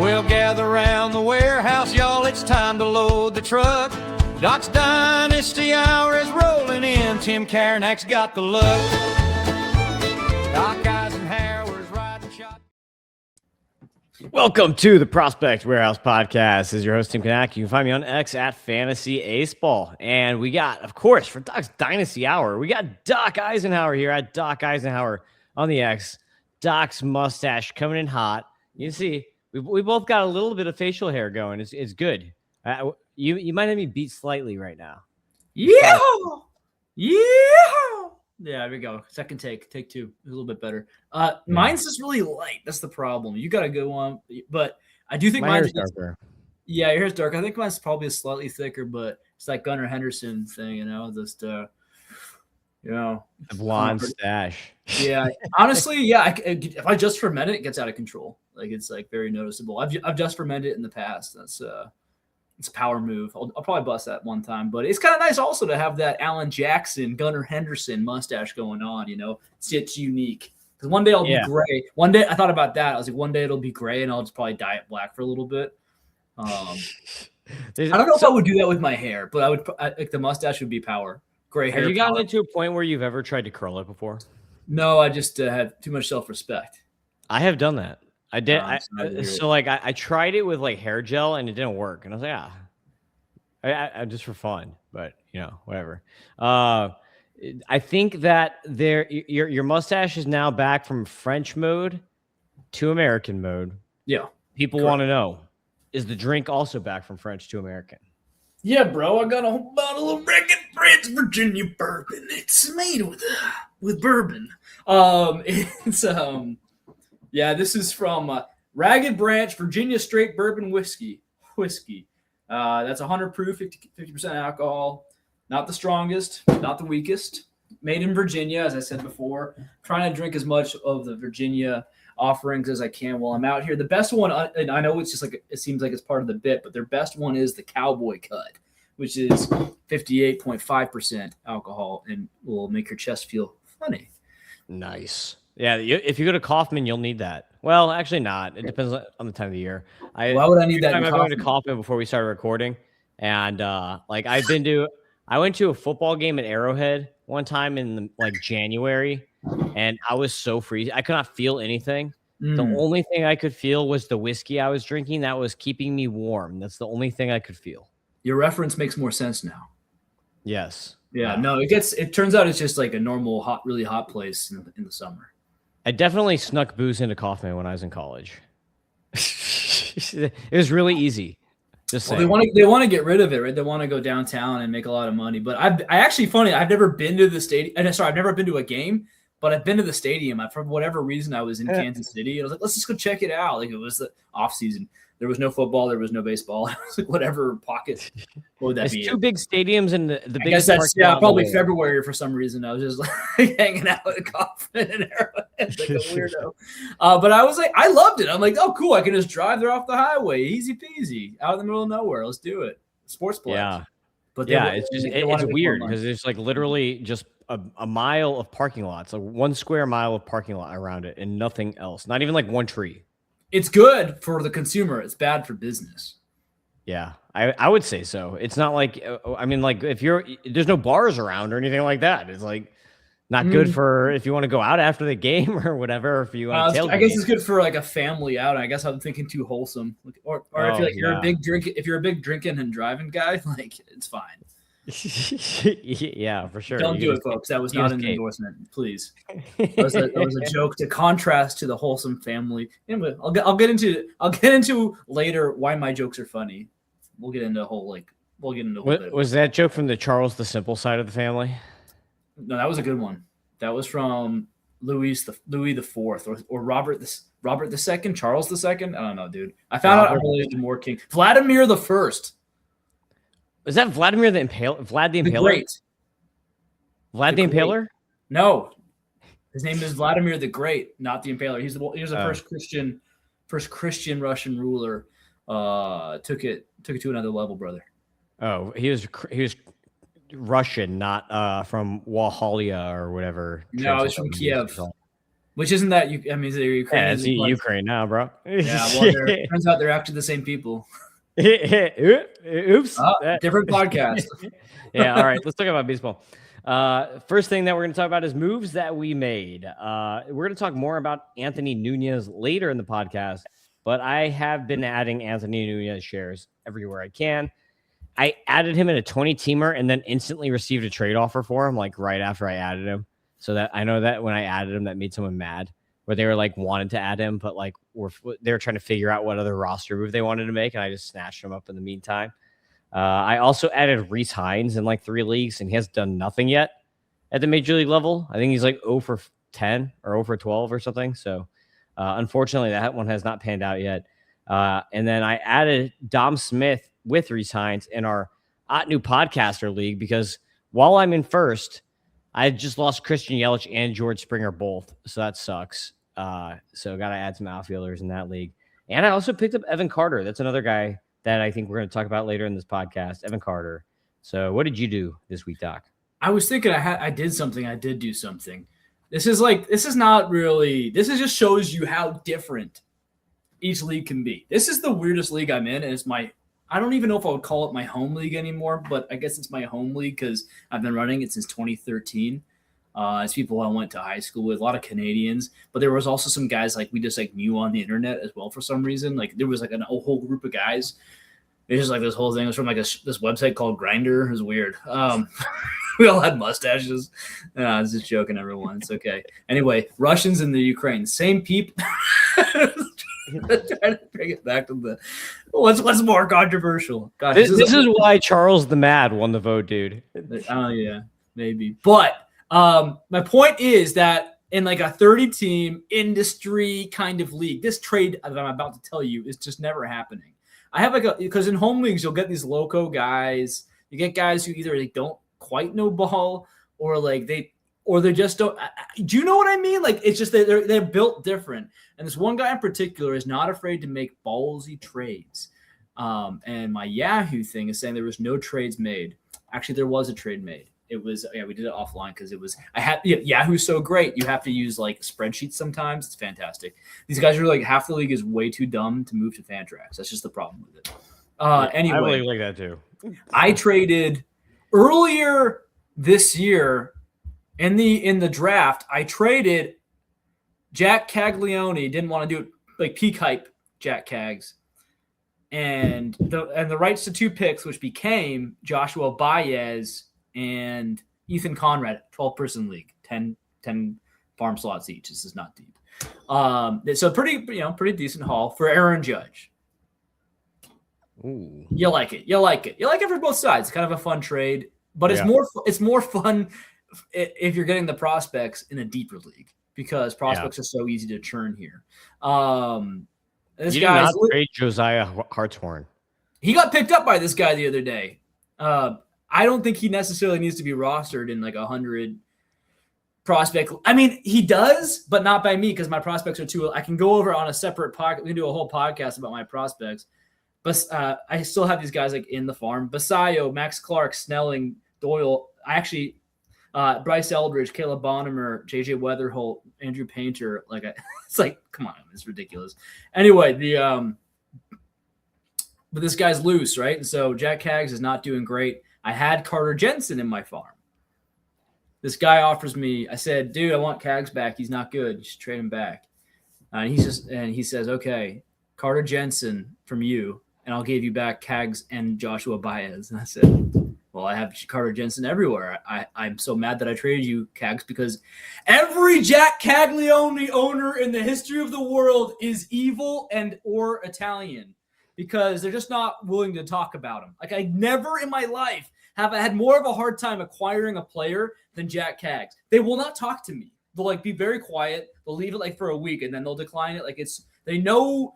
We'll gather around the warehouse, y'all. It's time to load the truck. Doc's Dynasty Hour is rolling in. Tim Karak's got the look. Doc Eisenhauer is riding shot. Welcome to the Prospect Warehouse Podcast. This is your host, Tim Kanak. You can find me on X at Fantasy Aceball. And we got, of course, for Doc's Dynasty Hour, we got Doc Eisenhauer here at Doc Eisenhauer on the X. Doc's mustache coming in hot. You can see we both got a little bit of facial hair going. It's good. You might have me beat slightly right now. Yeah. There we go. Second take two. A little bit better. Mine's just really light. That's the problem. You got to go on, but I do think mine's darker. Yeah, your hair's dark. I think mine's probably slightly thicker, but it's like Gunnar Henderson thing, just the blonde stash. Yeah, honestly, yeah. If I just ferment it, it gets out of control. Like it's like very noticeable. I've just fermented it in the past. That's it's a power move. I'll probably bust that one time, but it's kind of nice also to have that Alan Jackson, Gunnar Henderson mustache going on. It's unique. Because one day I'll be gray. One day I thought about that. I was like, one day it'll be gray, and I'll just probably dye it black for a little bit. I don't know if I would do that with my hair, but I would. Like the mustache would be power. Gray hair. Have you gotten into a point where you've ever tried to curl it before? No, I just have too much self-respect. I have done that. I did. I tried it with like hair gel and it didn't work. And I was like, I just for fun, but whatever. I think that your mustache is now back from French mode to American mode. Yeah. People want to know, is the drink also back from French to American? Yeah, bro. I got a whole bottle of Ragged Branch Virginia bourbon. It's made with bourbon. This is from Ragged Branch Virginia Straight Bourbon Whiskey. That's 100 proof, 50% alcohol. Not the strongest, not the weakest. Made in Virginia, as I said before. Trying to drink as much of the Virginia offerings as I can while I'm out here. The best one, and I know it's just like it seems like it's part of the bit, but their best one is the Cowboy Cut, which is 58.5% alcohol and will make your chest feel funny. Nice. Yeah, if you go to Kaufman, you'll need that. Well, actually not. It depends on the time of the year. Why would I need that? I went to Kaufman before we started recording, and I went to a football game at Arrowhead one time in January, and I was so freezing. I could not feel anything. The only thing I could feel was the whiskey I was drinking that was keeping me warm. That's the only thing I could feel. Your reference makes more sense now. Yes. Yeah. No, it turns out it's just like a normal really hot place in the summer. I definitely snuck booze into Kaufman when I was in college. It was really easy. Just they want to get rid of it, right? They want to go downtown and make a lot of money. But I've never been to the stadium. I've never been to a game, but I've been to the stadium. For whatever reason, I was in Kansas City, and I was like, let's just go check it out. Like it was the off season. There was no football. There was no baseball. I was like, whatever pocket. What would that be? Two big stadiums and the biggest. I guess that's probably February for some reason. I was just like hanging out with Kaufman and Arrowhead like a weirdo. But I was like, I loved it. I'm like, oh cool, I can just drive there off the highway, easy peasy, out in the middle of nowhere. Let's do it. Sports play. Yeah. But it's weird because there's like literally just a mile of parking lots, like 1 square mile of parking lot around it, and nothing else. Not even like one tree. It's good for the consumer. It's bad for business. Yeah, I would say so. It's not like, if there's no bars around or anything like that. It's like not good for if you want to go out after the game or whatever. If you want to I guess it's good for like a family out. I guess I'm thinking too wholesome. Or I feel like you're a big drinking and driving guy, like it's fine. Yeah, for sure. Don't do it, folks. That was not an endorsement, please. That was a joke to contrast to the wholesome family. Anyway, I'll get into later why my jokes are funny. We'll get into a whole bit. Was that joke from the Charles the Simple side of the family? No, that was a good one. That was from Louis the Fourth or Robert the II, Charles II. I don't know, dude. I found out I'm related to more king. Vladimir the First. Is that Vladimir the Impaler? Vlad the Impaler? The Great. Vlad the Impaler? No. His name is Vladimir the Great, not the Impaler. He was the first Christian Russian ruler. Took it to another level, brother. Oh, he was Russian, not from Walhalia or whatever. No, he's from Kiev. Which isn't that you? I mean, they're Ukraine. Yeah, it's Ukraine now, bro. Yeah, well, turns out they're actually the same people. Oops. Different podcast. Yeah, all right. Let's talk about baseball. First thing that we're going to talk about is moves that we made. We're going to talk more about Anthony Nunez later in the podcast, but I have been adding Anthony Nunez shares everywhere I can. I added him in a 20-teamer and then instantly received a trade offer for him, like right after I added him. So that I know that when I added him, that made someone mad, where they were like wanted to add him, but like they were trying to figure out what other roster move they wanted to make, and I just snatched him up in the meantime. I also added Rhys Hines in like 3 leagues, and he has done nothing yet at the major league level. I think he's like 0 for 10 or 0 for 12 or something. So unfortunately, that one has not panned out yet. And then I added Dom Smith with Rhys Hines in our new podcaster league, because while I'm in first, I just lost Christian Yelich and George Springer both. So that sucks. So got to add some outfielders in that league. And I also picked up Evan Carter. That's another guy that I think we're going to talk about later in this podcast, Evan Carter. So what did you do this week, Doc? I was thinking I did something. I did do something. This just shows you how different each league can be. This is the weirdest league I'm in, and it's I don't even know if I would call it my home league anymore, but I guess it's my home league because I've been running it since 2013. It's people I went to high school with, a lot of Canadians, but there was also some guys like we just like knew on the internet as well for some reason. Like there was like a whole group of guys. It's just like this whole thing was from like this website called Grindr. It was weird. We all had mustaches. I was just joking, everyone. It's okay. Anyway, Russians in the Ukraine, same people. Trying to bring it back to what's more controversial. Gosh, this is why Charles the Mad won the vote, dude. Oh yeah, maybe. But my point is that in like a 30-team industry kind of league, this trade that I'm about to tell you is just never happening. I have because in home leagues you'll get these loco guys. You get guys who either they don't quite know ball or they just don't. Do you know what I mean? Like it's just they're built different. And this one guy in particular is not afraid to make ballsy trades. And my Yahoo thing is saying there was no trades made. Actually, there was a trade made. It was we did it offline because it was Yahoo's so great. You have to use like spreadsheets sometimes. It's fantastic. These guys are like half the league is way too dumb to move to Fantrax. That's just the problem with it. Anyway, I really like that too. I traded earlier this year in the draft. I traded Jack Caglione. Didn't want to do it like peak hype Jack Cags, and the rights to 2 picks, which became Joshua Baez and Ethan Conrad, 12-person league, 10 farm slots each. This is not deep. So pretty decent haul for Aaron Judge. Ooh. You like it. You like it for both sides. It's kind of a fun trade, but it's more fun if you're getting the prospects in a deeper league because prospects are so easy to churn here. This you guy's did not trade Josiah Hartshorn. He got picked up by this guy the other day. I don't think he necessarily needs to be rostered in like 100 prospect. I mean, he does, but not by me because my prospects are too. I can go over on a separate podcast. We can do a whole podcast about my prospects. But I still have these guys like in the farm. Basayo, Max Clark, Snelling, Doyle. Bryce Eldridge, Caleb Bonnemer, JJ Weatherholt, Andrew Painter. It's like, come on, it's ridiculous. Anyway, but this guy's loose, right? And so Jack Cags is not doing great. I had Carter Jensen in my farm. This guy offers me, I said, dude, I want Cags back. He's not good. You should trade him back. And he says, okay, Carter Jensen from you, and I'll give you back Cags and Joshua Baez. And I said, well, I have Carter Jensen everywhere. I'm so mad that I traded you, Cags, because every Jack Caglione owner in the history of the world is evil or Italian because they're just not willing to talk about him. Like I never in my life have I had more of a hard time acquiring a player than Jack Cags. They will not talk to me. They'll be very quiet. They'll leave it for a week and then they'll decline it. They know.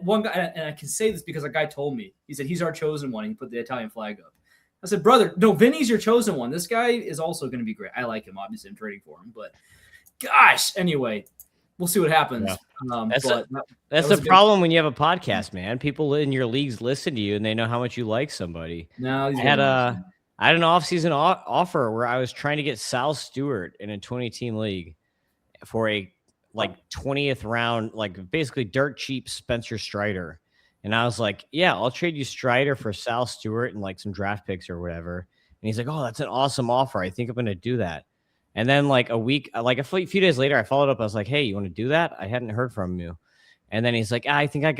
One guy, and I can say this because a guy told me. He said he's our chosen one. And he put the Italian flag up. I said, brother, no, Vinny's your chosen one. This guy is also going to be great. I like him. Obviously, I'm trading for him. But, gosh, anyway, we'll see what happens. Yeah. That's the problem when you have a podcast, man. People in your leagues listen to you, and they know how much you like somebody. No, I had an off-season offer where I was trying to get Sal Stewart in a 20-team league for a like 20th round, like basically dirt cheap Spencer Strider. And I was like, yeah, I'll trade you Strider for Sal Stewart and like some draft picks or whatever. And he's like, oh, that's an awesome offer. I think I'm going to do that. And then like a few days later, I followed up. I was like, hey, you want to do that? I hadn't heard from you. And then he's like, I think I'm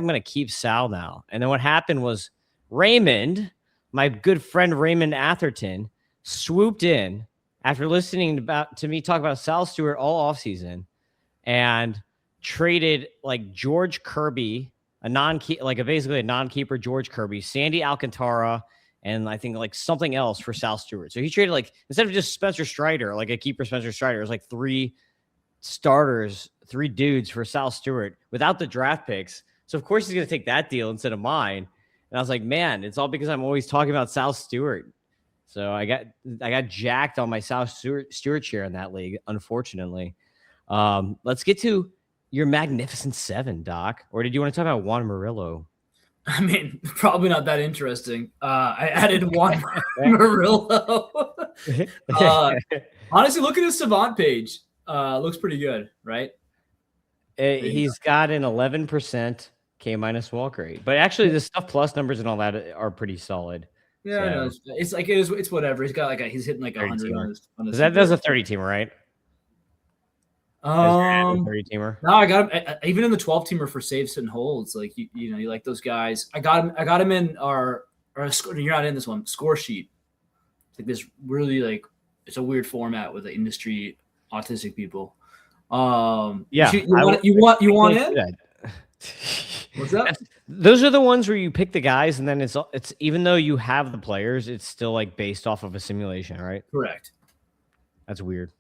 going to keep Sal now. And then what happened was Raymond, my good friend Raymond Atherton, swooped in after listening to me talk about Sal Stewart all offseason and traded like George Kirby, basically a non-keeper George Kirby, Sandy Alcantara, and I think like something else for Sal Stewart. So he traded like, instead of just Spencer Strider, like a keeper Spencer Strider, it was like 3 starters, 3 dudes for Sal Stewart without the draft picks. So of course he's going to take that deal instead of mine. And I was like, man, it's all because I'm always talking about Sal Stewart. So I got jacked on my Sal Stewart share in that league, unfortunately. Let's get to your Magnificent 7, Doc. Or did you want to talk about Juan Murillo? I mean, probably not that interesting. I added Juan Murillo. Honestly, look at his Savant page. Looks pretty good, right? He's got an 11% K- walk rate. But actually, the stuff plus numbers and all that are pretty solid. Yeah, I know. It's whatever. He's got he's hitting like 100 on his That's a 30-teamer, right? 30-teamer. No, I got him even in the 12-teamer for saves and holds. Like you like those guys. I got him in our you're not in this one score sheet. It's like this really it's a weird format with the industry autistic people. Yeah, you want in? What's that? Those are the ones where you pick the guys, and then it's even though you have the players, it's still like based off of a simulation, right? Correct. That's weird.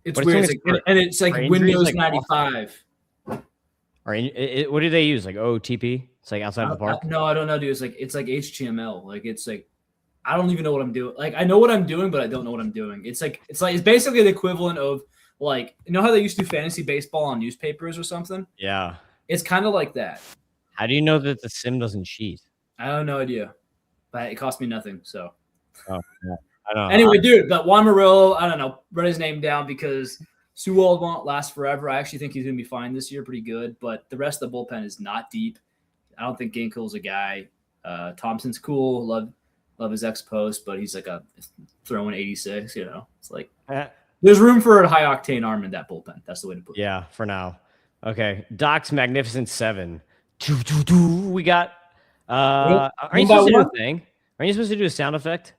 It's weird, it's like Windows 95. Or what do they use? Like OTP? It's like outside of the park. No, I don't know, dude. It's like HTML. Like it's like I don't even know what I'm doing. Like I know what I'm doing, but I don't know what I'm doing. It's basically the equivalent of like how they used to do fantasy baseball on newspapers or something. Yeah, it's kind of like that. How do you know that the sim doesn't cheat? I have no idea, but it cost me nothing. So. Oh, yeah. I don't know. Anyway, dude, but Juan Murillo, I don't know, write his name down because Sewell won't last forever. I actually think he's going to be fine this year, pretty good, but the rest of the bullpen is not deep. I don't think Ginkel's a guy. Thompson's cool. Love his ex-post, but he's like a throwing 86, It's like there's room for a high-octane arm in that bullpen. That's the way to put it. Yeah, for now. Okay, Doc's Magnificent 7. We got are you supposed to do a thing? Are you supposed to do a sound effect?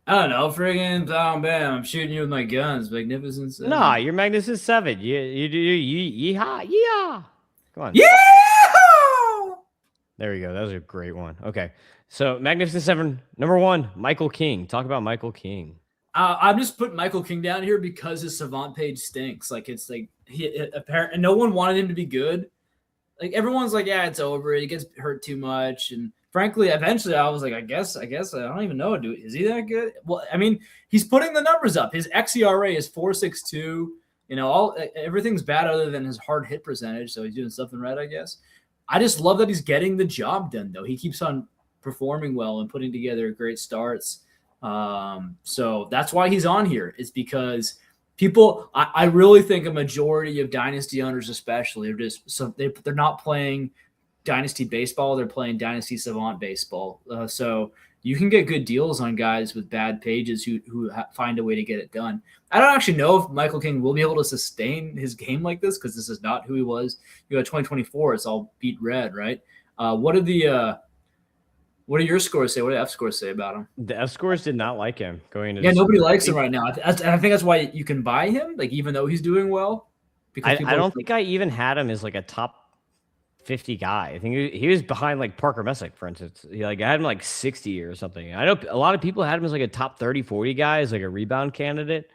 I don't know, friggin' bam, bam. I'm shooting you with my guns. Magnificent 7. Nah, you're Magnificent 7. You do yeehaw, yeah. Come on. Yeah. There we go. That was a great one. Okay, so Magnificent 7, number 1, Michael King. Talk about Michael King. I'm just putting Michael King down here because his Savant page stinks. Like it's like apparent, and no one wanted him to be good. Like everyone's like, yeah, it's over. He gets hurt too much, and frankly, eventually, I was like, I guess I don't even know. Is he that good? Well, I mean, he's putting the numbers up. His xERA is 4.62. Everything's bad other than his hard hit percentage. So he's doing something right, I guess. I just love that he's getting the job done, though. He keeps on performing well and putting together great starts. So that's why he's on here. It's because I really think a majority of dynasty owners, especially, they're not playing Dynasty baseball, they're playing Dynasty Savant baseball. So you can get good deals on guys with bad pages who find a way to get it done. I don't actually know if Michael King will be able to sustain his game like this because this is not who he was. 2024, it's all beat red, right? What do your scores say? What do fScores say about him? The fScores did not like him going into. Yeah, nobody likes him right now. I think that's why you can buy him, like even though he's doing well. Because I don't think I even had him as like a top 50 guy. I think he was behind like Parker Messick, for instance. I had him like 60 or something. I know a lot of people had him as like a top 30, 40 guy, as like a rebound candidate.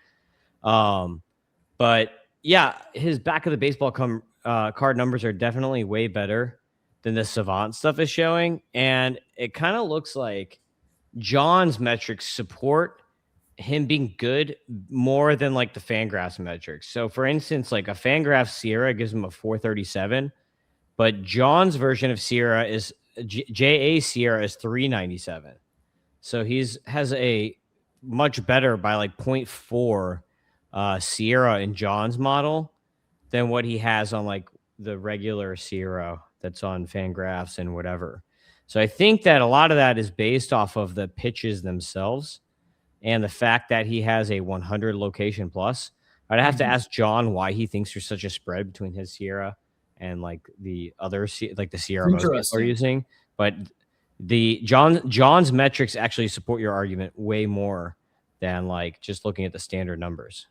But yeah, his back of the baseball card numbers are definitely way better than the Savant stuff is showing. And it kind of looks like John's metrics support him being good more than like the Fangraphs metrics. So for instance, like a Fangraphs Sierra gives him a 437, but John's version of Sierra is JA Sierra is 397. So has a much better by like 0.4 Sierra in John's model than what he has on like the regular Sierra that's on Fangraphs and whatever. So I think that a lot of that is based off of the pitches themselves and the fact that he has a 100 location plus. I'd have to ask John why he thinks there's such a spread between his Sierra and like the other, like the Sierra most people are using. But the John's metrics actually support your argument way more than like just looking at the standard numbers.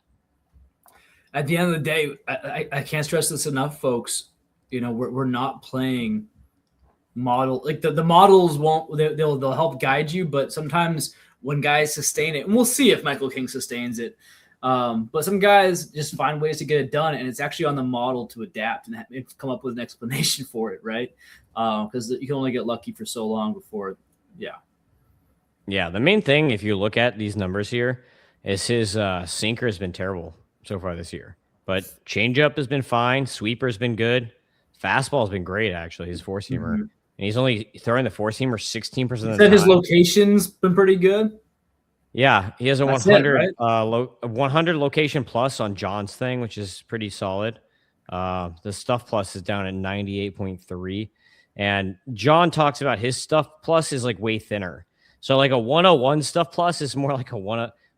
At the end of the day, I can't stress this enough, folks. You know, we're not playing model like the models won't they'll help guide you, but sometimes when guys sustain it, and we'll see if Michael King sustains it. But some guys just find ways to get it done, and it's actually on the model to adapt and come up with an explanation for it, right? Because you can only get lucky for so long before, yeah. The main thing, if you look at these numbers here, is his sinker has been terrible so far this year, but changeup has been fine, sweeper has been good, fastball has been great actually. His four seamer, and he's only throwing the four seamer 16% of the time. His location's been pretty good. Yeah, he has a 100 100 location plus on John's thing, which is pretty solid. The stuff plus is down at 98.3, and John talks about his stuff plus is like way thinner. So like a 101 stuff plus is more like a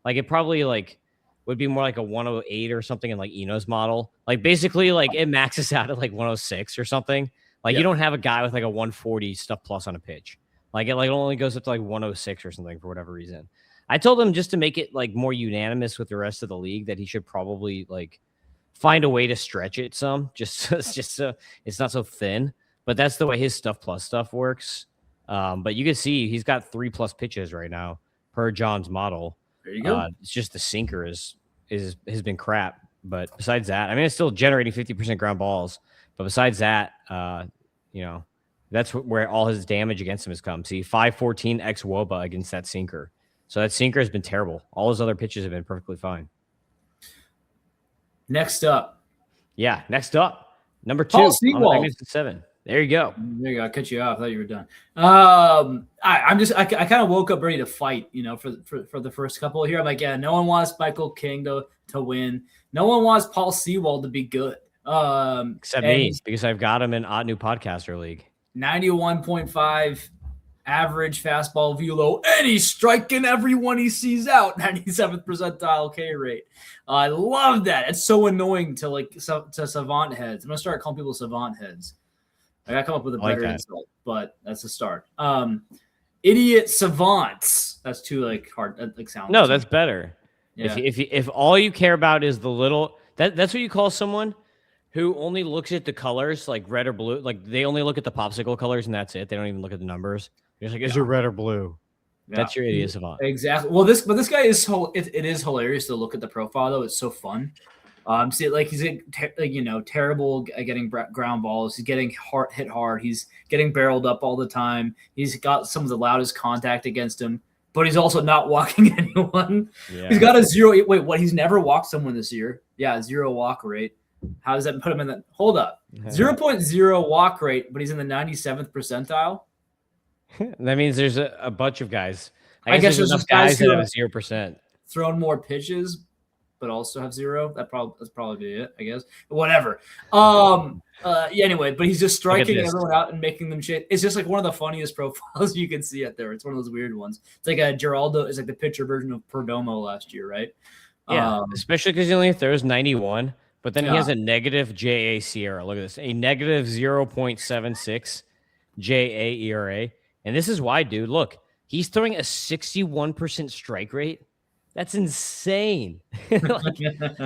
like it probably like would be more like a 108 or something in like Eno's model. Like basically like it maxes out at like 106 or something. Like you don't have a guy with like a 140 stuff plus on a pitch. Like it only goes up to like 106 or something for whatever reason. I told him just to make it like more unanimous with the rest of the league that he should probably like find a way to stretch it some, just so it's not so thin. But that's the way his stuff plus stuff works. But you can see he's got 3+ pitches right now per John's model. There you go. It's just the sinker has been crap. But besides that, I mean, it's still generating 50% ground balls. But besides that, you know, that's where all his damage against him has come. See, 514 x WOBA against that sinker. So that sinker has been terrible. All his other pitches have been perfectly fine. Next up. Yeah, next up. Number 2. Paul Sewald. 7. There you go. There you go. I cut you off. I thought you were done. I kind of woke up ready to fight, you know, for the first couple here. I'm like, yeah, no one wants Michael King to win. No one wants Paul Sewald to be good. Except me, because I've got him in Odd New Podcaster League. 91.5 average fastball velo, and he's striking everyone he sees out. 97th percentile K rate. I love that. It's so annoying to savant heads. I'm gonna start calling people savant heads. I gotta come up with a better insult, but that's a start. Idiot savants. That's too like hard. Like sound. No, that's better. Yeah. If all you care about is the little that's what you call someone who only looks at the colors, like red or blue. Like they only look at the popsicle colors and that's it. They don't even look at the numbers. You're like, is it red or blue? Yeah. That's your idiot savant. Exactly. Well, this guy is it is hilarious to look at the profile though. It's so fun. See, like he's terrible at getting ground balls. He's getting hit hard. He's getting barreled up all the time. He's got some of the loudest contact against him, but he's also not walking anyone. Yeah. He's got a 0. Wait, what? He's never walked someone this year. Yeah, 0 walk rate. How does that put him in that? Hold up, 0.0 walk rate, but he's in the 97th percentile. That means there's a bunch of guys. I guess there's enough guys that have 0%. Thrown more pitches, but also have 0. That's probably it, I guess. Whatever. Anyway, but he's just striking everyone out and making them shit. It's just like one of the funniest profiles you can see out there. It's one of those weird ones. It's like a Geraldo is like the pitcher version of Perdomo last year, right? Yeah, especially because he only throws 91, but then he has a negative JA Sierra. Look at this, a negative 0.76 JA ERA. And this is why, dude, look, he's throwing a 61% strike rate. That's insane. Like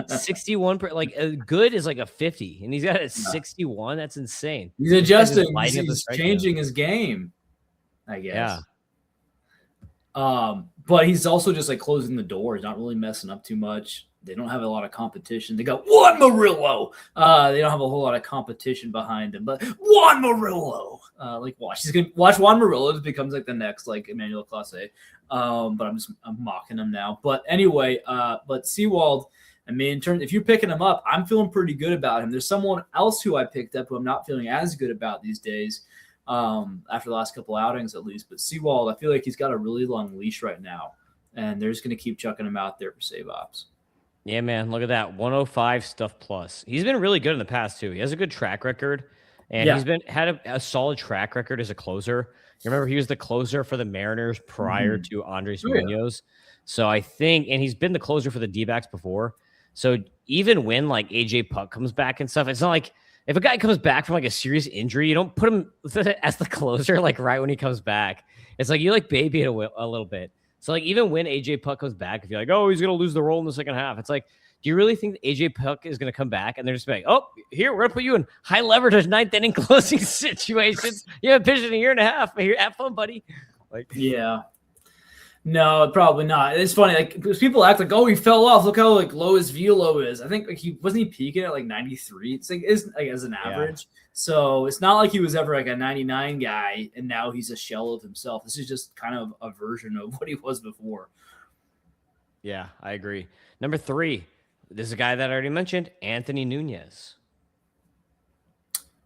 61, like a good is like a 50, and he's got a 61. That's insane. He's adjusting. He's changing his game, I guess. Yeah. But he's also just like closing the door. He's not really messing up too much. They don't have a lot of competition. They got Juan Murillo. They don't have a whole lot of competition behind him, but Juan Murillo. Watch Juan Murillo. It becomes like the next like Emmanuel Clase. But I'm mocking him now. But anyway, but Sewald, I mean, if you're picking him up, I'm feeling pretty good about him. There's someone else who I picked up who I'm not feeling as good about these days. After the last couple outings at least. But Sewald, I feel like he's got a really long leash right now, and they're just going to keep chucking him out there for save ops. Yeah, man. Look at that. 105 stuff plus. He's been really good in the past, too. He has a good track record, and Yeah. he's been had a solid track record as a closer. You remember he was the closer for the Mariners prior Mhm. to Andres Oh, yeah. Munoz. So I think, and he's been the closer for the D-backs before. So even when like AJ Puck comes back and stuff, it's not like if a guy comes back from like a serious injury, you don't put him as the closer like right when he comes back. It's like you like baby it a little bit. So like even when AJ Puck comes back, if you're like, oh, he's gonna lose the role in the second half, it's like, do you really think that AJ Puck is gonna come back and they're just like, oh, here we're gonna put you in high leverage ninth inning closing situations? You haven't pitched in a year and a half. Here, have fun, buddy. Like, Yeah. No, probably not. It's funny, like because people act like, oh, he fell off. Look how like low his velo is. I think like he peaking at like 93. It's like isn't like as an average. So it's not like he was ever like a 99 guy and now he's a shell of himself. This is just kind of a version of what he was before. yeah, I agree. Number 3, this is a guy that I already mentioned, Anthony Nunez.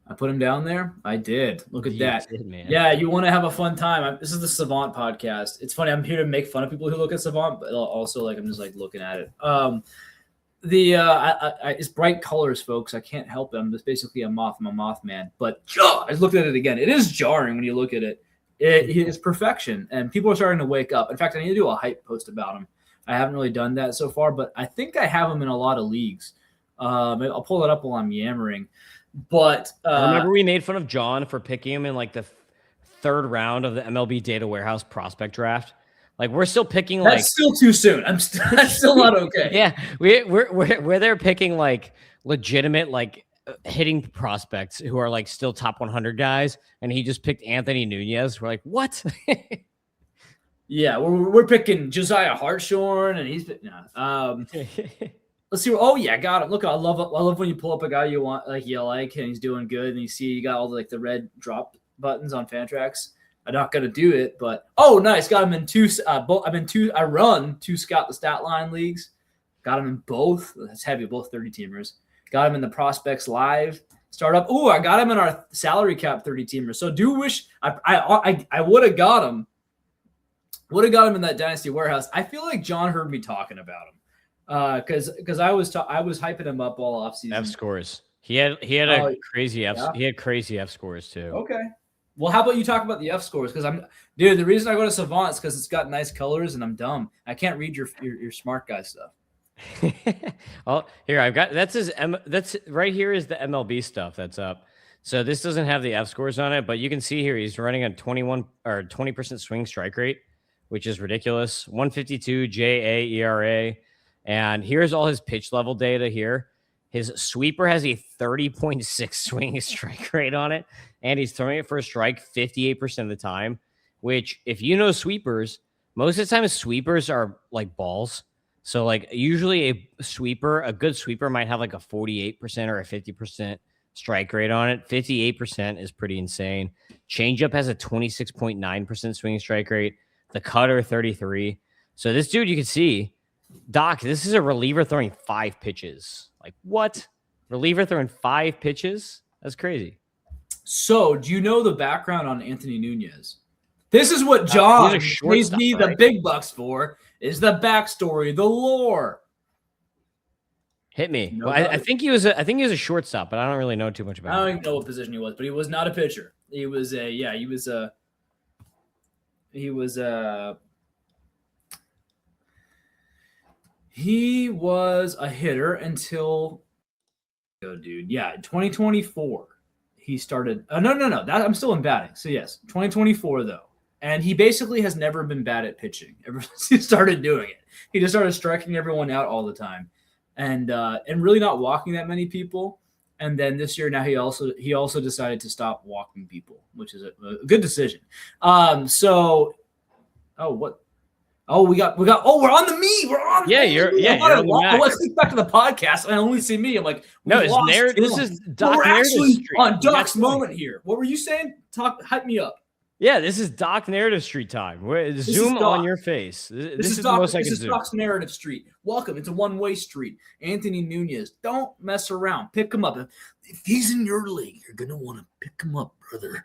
I put him down there. I did. Look at You that. did, man. Yeah, you want to have a fun time. This is the Savant podcast. It's funny. I'm here to make fun of people who look at Savant, but also like I'm just like looking at it. It's bright colors, folks. I can't help it. I'm just basically a moth. I'm a Mothman. But I looked at it again. It is jarring when you look at it. It is perfection, and people are starting to wake up. In fact, I need to do a hype post about him. I haven't really done that so far, but I think I have him in a lot of leagues. I'll pull it up while I'm yammering. But remember we made fun of John for picking him in like the 3rd round of the MLB Data Warehouse prospect draft. Like we're still picking like that's still too soon. That's still not okay. Yeah, we're there picking like legitimate like hitting prospects who are like still top 100 guys, and he just picked Anthony Nunez. We're like, what? Yeah, we're picking Josiah Hartshorn, and he's let's see. Oh yeah, got it. Look, I love when you pull up a guy you like, and he's doing good, and you see you got all the red drop buttons on Fantrax. I'm not gonna do it, but oh, nice, got him in 2. I run 2 Scout the Stat Line leagues. Got him in both. That's heavy, both 30 teamers. Got him in the Prospects Live startup. Oh, I got him in our salary cap 30 teamers. So do wish I would have got him. Would have got him in that Dynasty Warehouse. I feel like John heard me talking about him. Because I was hyping him up all offseason. fScores. He had a crazy He had crazy fScores too. Okay. Well, how about you talk about the fScores? Because the reason I go to Savant is because it's got nice colors, and I'm dumb. I can't read your smart guy stuff. Well, here I've got that's right here is the MLB stuff that's up. So this doesn't have the fScores on it, but you can see here he's running a 21 or 20% swing strike rate, which is ridiculous. 152 JA ERA. And here's all his pitch level data here. His sweeper has a 30.6 swing strike rate on it, and he's throwing it for a strike 58% of the time, which if you know sweepers, most of the time sweepers are like balls. So like usually a good sweeper might have like a 48% or a 50% strike rate on it. 58% is pretty insane. Changeup has a 26.9% swing strike rate. The cutter 33. So this dude, you can see, Doc, this is a reliever throwing 5 pitches. Like what? Reliever throwing 5 pitches? That's crazy. So do you know the background on Anthony Nunez? This is what John pays me the big bucks for, is the backstory, the lore. Hit me. Well, I think he was a shortstop, but I don't really know too much about him. I don't even know what position he was, but he was not a pitcher. He was a hitter until dude. Yeah, 2024. He started no. I'm still in batting. So yes, 2024 though. And he basically has never been bad at pitching ever since he started doing it. He just started striking everyone out all the time, and really not walking that many people. And then this year, now he also decided to stop walking people, which is a good decision. We're on the me. We're on. Yeah, you're on the let's think back to the podcast, and I only see me. I'm like, no, it's narrative. This is Doc. We're actually on Doc's moment here. What were you saying? Hype me up. Yeah, this is Doc Narrative Street time. Zoom on your face. This is the most I can zoom. Doc's Narrative Street. Welcome. It's a one-way street. Anthony Nunez. Don't mess around. Pick him up. If he's in your league, you're gonna want to pick him up, brother.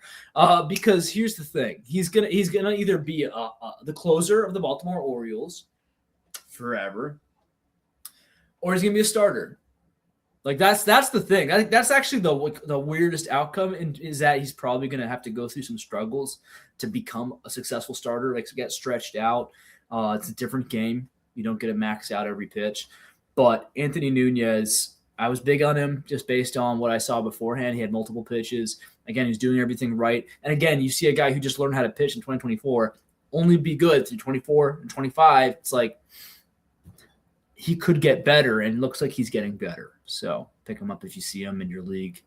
Because here's the thing. He's gonna either be the closer of the Baltimore Orioles forever, or he's going to be a starter. Like that's the thing. I think that's actually the weirdest outcome, is that he's probably going to have to go through some struggles to become a successful starter, like to get stretched out. It's a different game. You don't get to max out every pitch. But Anthony Nunez, I was big on him just based on what I saw beforehand. He had multiple pitches. Again, he's doing everything right. And again, you see a guy who just learned how to pitch in 2024 only be good through 24 and 25. It's like he could get better, and looks like he's getting better. So pick him up if you see him in your league.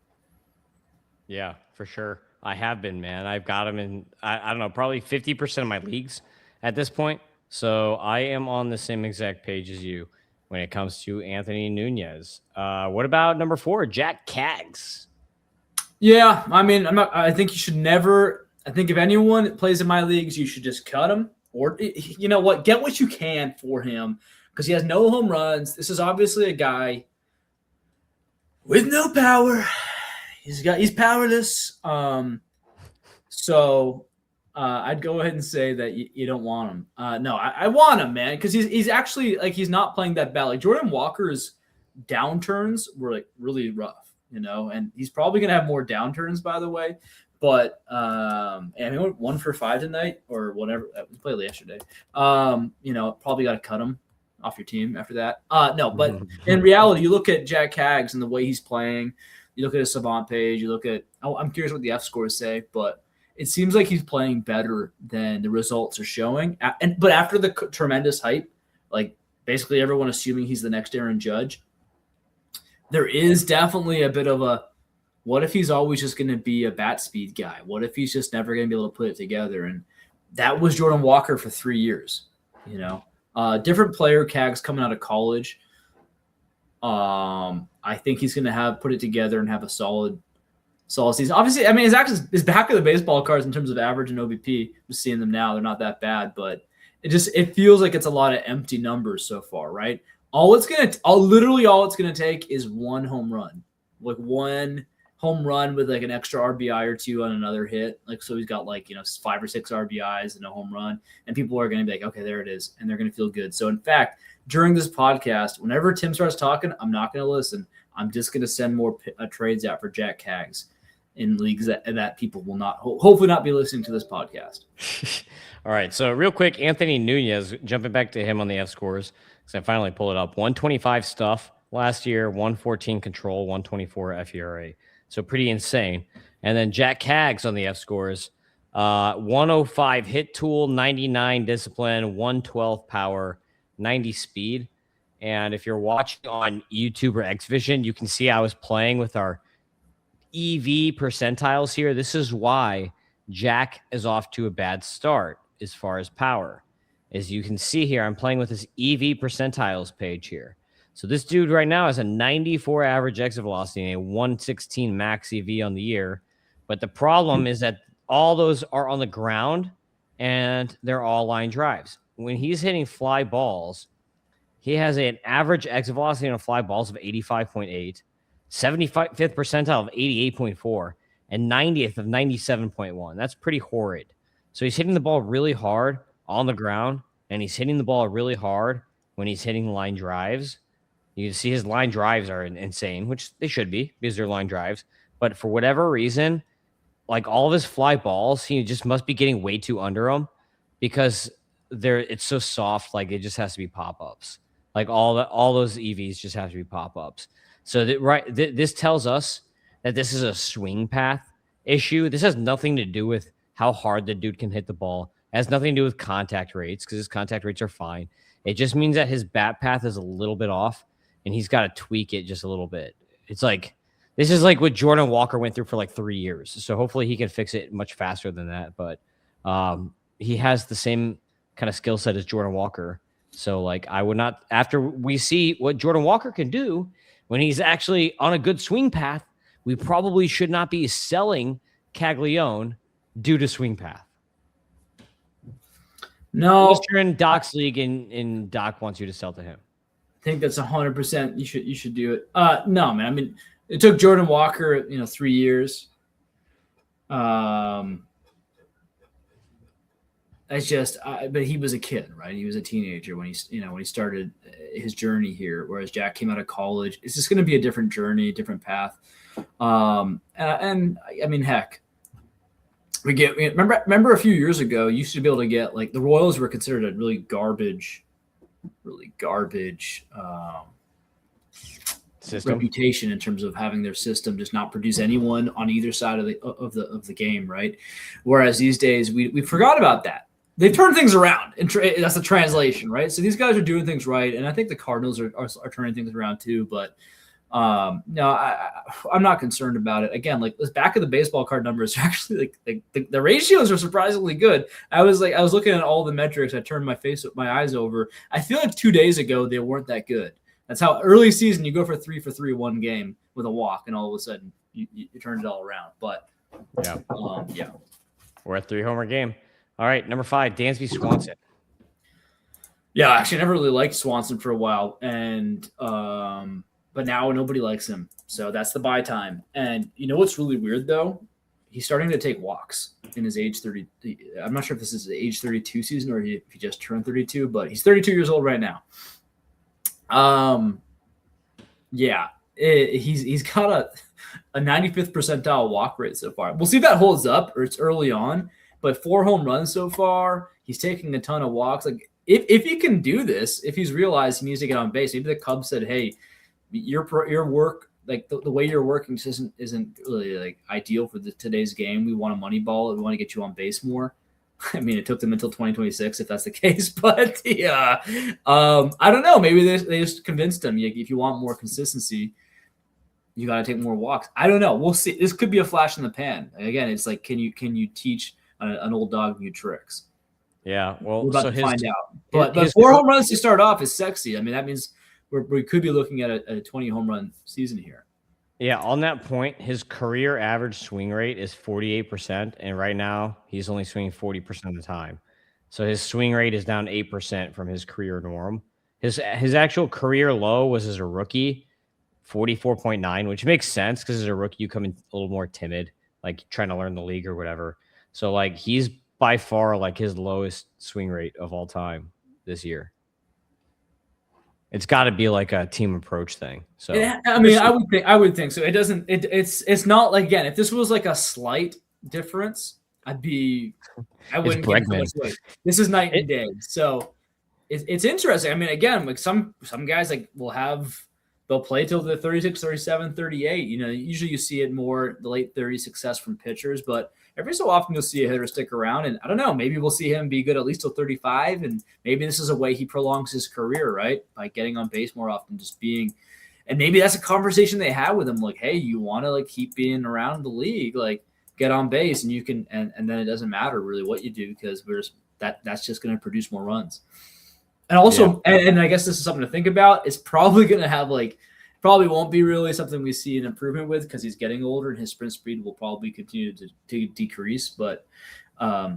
Yeah, for sure. I have been, man. I've got him in, I don't know, probably 50% of my leagues at this point. So I am on the same exact page as you when it comes to Anthony Nunez. What about number 4, Jack Kaggs? Yeah, I mean, I think you should never. I think if anyone plays in my leagues, you should just cut him, or you know what, get what you can for him, because he has no home runs. This is obviously a guy with no power. He's powerless. So I'd go ahead and say that you don't want him. No, I want him, man, because he's actually, like, he's not playing that bad. Like Jordan Walker's downturns were like really rough, you know, and he's probably gonna have more downturns, by the way. But and he went 1 for 5 tonight or whatever. We played yesterday. You know, probably got to cut him off your team after that. No, but in reality, you look at Jack Kaggs and the way he's playing. You look at his Savant page. You look at. I'm curious what the fScores say, but it seems like he's playing better than the results are showing. But after the tremendous hype, like basically everyone assuming he's the next Aaron Judge, there is definitely a bit of a, what if he's always just going to be a bat speed guy? What if he's just never going to be able to put it together? And that was Jordan Walker for 3 years, you know. Different player, Kaggs, coming out of college. I think he's going to put it together and have a solid season. Obviously, I mean, his back of the baseball cards in terms of average and OBP. I'm just seeing them now; they're not that bad, but it feels like it's a lot of empty numbers so far, right? Literally all it's gonna take is one home run, like one home run with like an extra RBI or 2 on another hit. Like, so he's got 5 or 6 RBIs and a home run, and people are gonna be like, okay, there it is, and they're gonna feel good. So in fact, during this podcast, whenever Tim starts talking, I'm not gonna listen. I'm just gonna send more trades out for Jack Kaggs in leagues that people will not hopefully not be listening to this podcast. All right, so real quick, Anthony Nunez, jumping back to him on the fScores, because I finally pulled it up. 125 stuff last year, 114 control, 124 FERA. So pretty insane. And then Jack Kaggs on the fScores, 105 hit tool, 99 discipline, 112 power, 90 speed. And if you're watching on YouTube or Xvision, you can see I was playing with our EV percentiles here. This is why Jack is off to a bad start as far as power. As you can see here, I'm playing with this EV percentiles page here. So this dude right now has a 94 average exit velocity and a 116 max EV on the year. But the problem is that all those are on the ground and they're all line drives. When he's hitting fly balls, he has an average exit velocity on fly balls of 85.8, 75th percentile of 88.4, and 90th of 97.1. That's pretty horrid. So he's hitting the ball really hard on the ground, and he's hitting the ball really hard when he's hitting line drives. You can see his line drives are insane, which they should be because they're line drives. But for whatever reason, like all of his fly balls, he just must be getting way too under them because it's so soft. Like it just has to be pop-ups. Like all those EVs just have to be pop-ups. So this tells us that this is a swing path issue. This has nothing to do with how hard the dude can hit the ball. It has nothing to do with contact rates because his contact rates are fine. It just means that his bat path is a little bit off, and he's got to tweak it just a little bit. It's like this is like what Jordan Walker went through for like 3 years. So hopefully he can fix it much faster than that. But he has the same kind of skill set as Jordan Walker. So like I would not, after we see what Jordan Walker can do when he's actually on a good swing path, we probably should not be selling Caglione due to swing path. No, unless you're in Doc's league and Doc wants you to sell to him. I think that's 100%. You should do it. No, man. I mean, it took Jordan Walker, 3 years. It's just, but he was a kid, right? He was a teenager when he started his journey here. Whereas Jack came out of college. It's just going to be a different journey, a different path. And I mean, heck, remember a few years ago, you used to be able to get like the Royals were considered a really garbage System. reputation in terms of having their system just not produce anyone on either side of the game, right? Whereas these days we forgot about that. They've turned things around, and that's the translation, right? So these guys are doing things right, and I think the Cardinals are turning things around too. But no, I'm not concerned about it. Again, like this back of the baseball card numbers are actually like the ratios are surprisingly good. I was looking at all the metrics. I turned my eyes over. I feel like 2 days ago they weren't that good. That's how early season you go for 3 for 3 one game with a walk, and all of a sudden you turn it all around. But yeah, We're at 3 homer game. All right, number 5, Dansby Swanson. Yeah, actually, I never really liked Swanson for a while, and but now nobody likes him, so that's the buy time. And you know what's really weird though? He's starting to take walks in his age 30. I'm not sure if this is the age 32 season or if he just turned 32, but he's 32 years old right now. Yeah, he's got a 95th percentile walk rate so far. We'll see if that holds up, or it's early on. But 4 home runs so far. He's taking a ton of walks. Like if he can do this, if he's realized he needs to get on base, maybe the Cubs said, "Hey, your work, like the way you're working, just isn't really like ideal for today's game. We want a money ball. We want to get you on base more." I mean, it took them until 2026 if that's the case, but yeah, I don't know. Maybe they just convinced him. If you want more consistency, you got to take more walks. I don't know. We'll see. This could be a flash in the pan. Again, it's like, can you teach an old dog new tricks? Yeah, well, we're about to find out. But 4 home runs to start off is sexy. I mean, that means we could be looking at a 20 home run season here. Yeah, on that point, his career average swing rate is 48%, and right now he's only swinging 40% of the time. So his swing rate is down 8% from his career norm. His actual career low was as a rookie, 44.9, which makes sense because as a rookie you come in a little more timid, like trying to learn the league or whatever. So like he's by far like his lowest swing rate of all time this year. It's got to be like a team approach thing. So I mean, I would think so. It doesn't. It's not like, again, if this was like a slight difference, I wouldn't give it much weight. This is night and day. So it's interesting. I mean, again, like some guys like they'll play till they're 36, 37, 38. Usually you see it more the late 30s success from pitchers, but every so often you'll see a hitter stick around, and I don't know, maybe we'll see him be good at least till 35, and maybe this is a way he prolongs his career, right? By getting on base more often, and maybe that's a conversation they have with him, like, hey, you want to like keep being around the league, like get on base, and you can, and then it doesn't matter really what you do because that's just going to produce more runs. And also, and I guess this is something to think about. It's probably going to have probably won't be really something we see an improvement with because he's getting older and his sprint speed will probably continue to decrease. But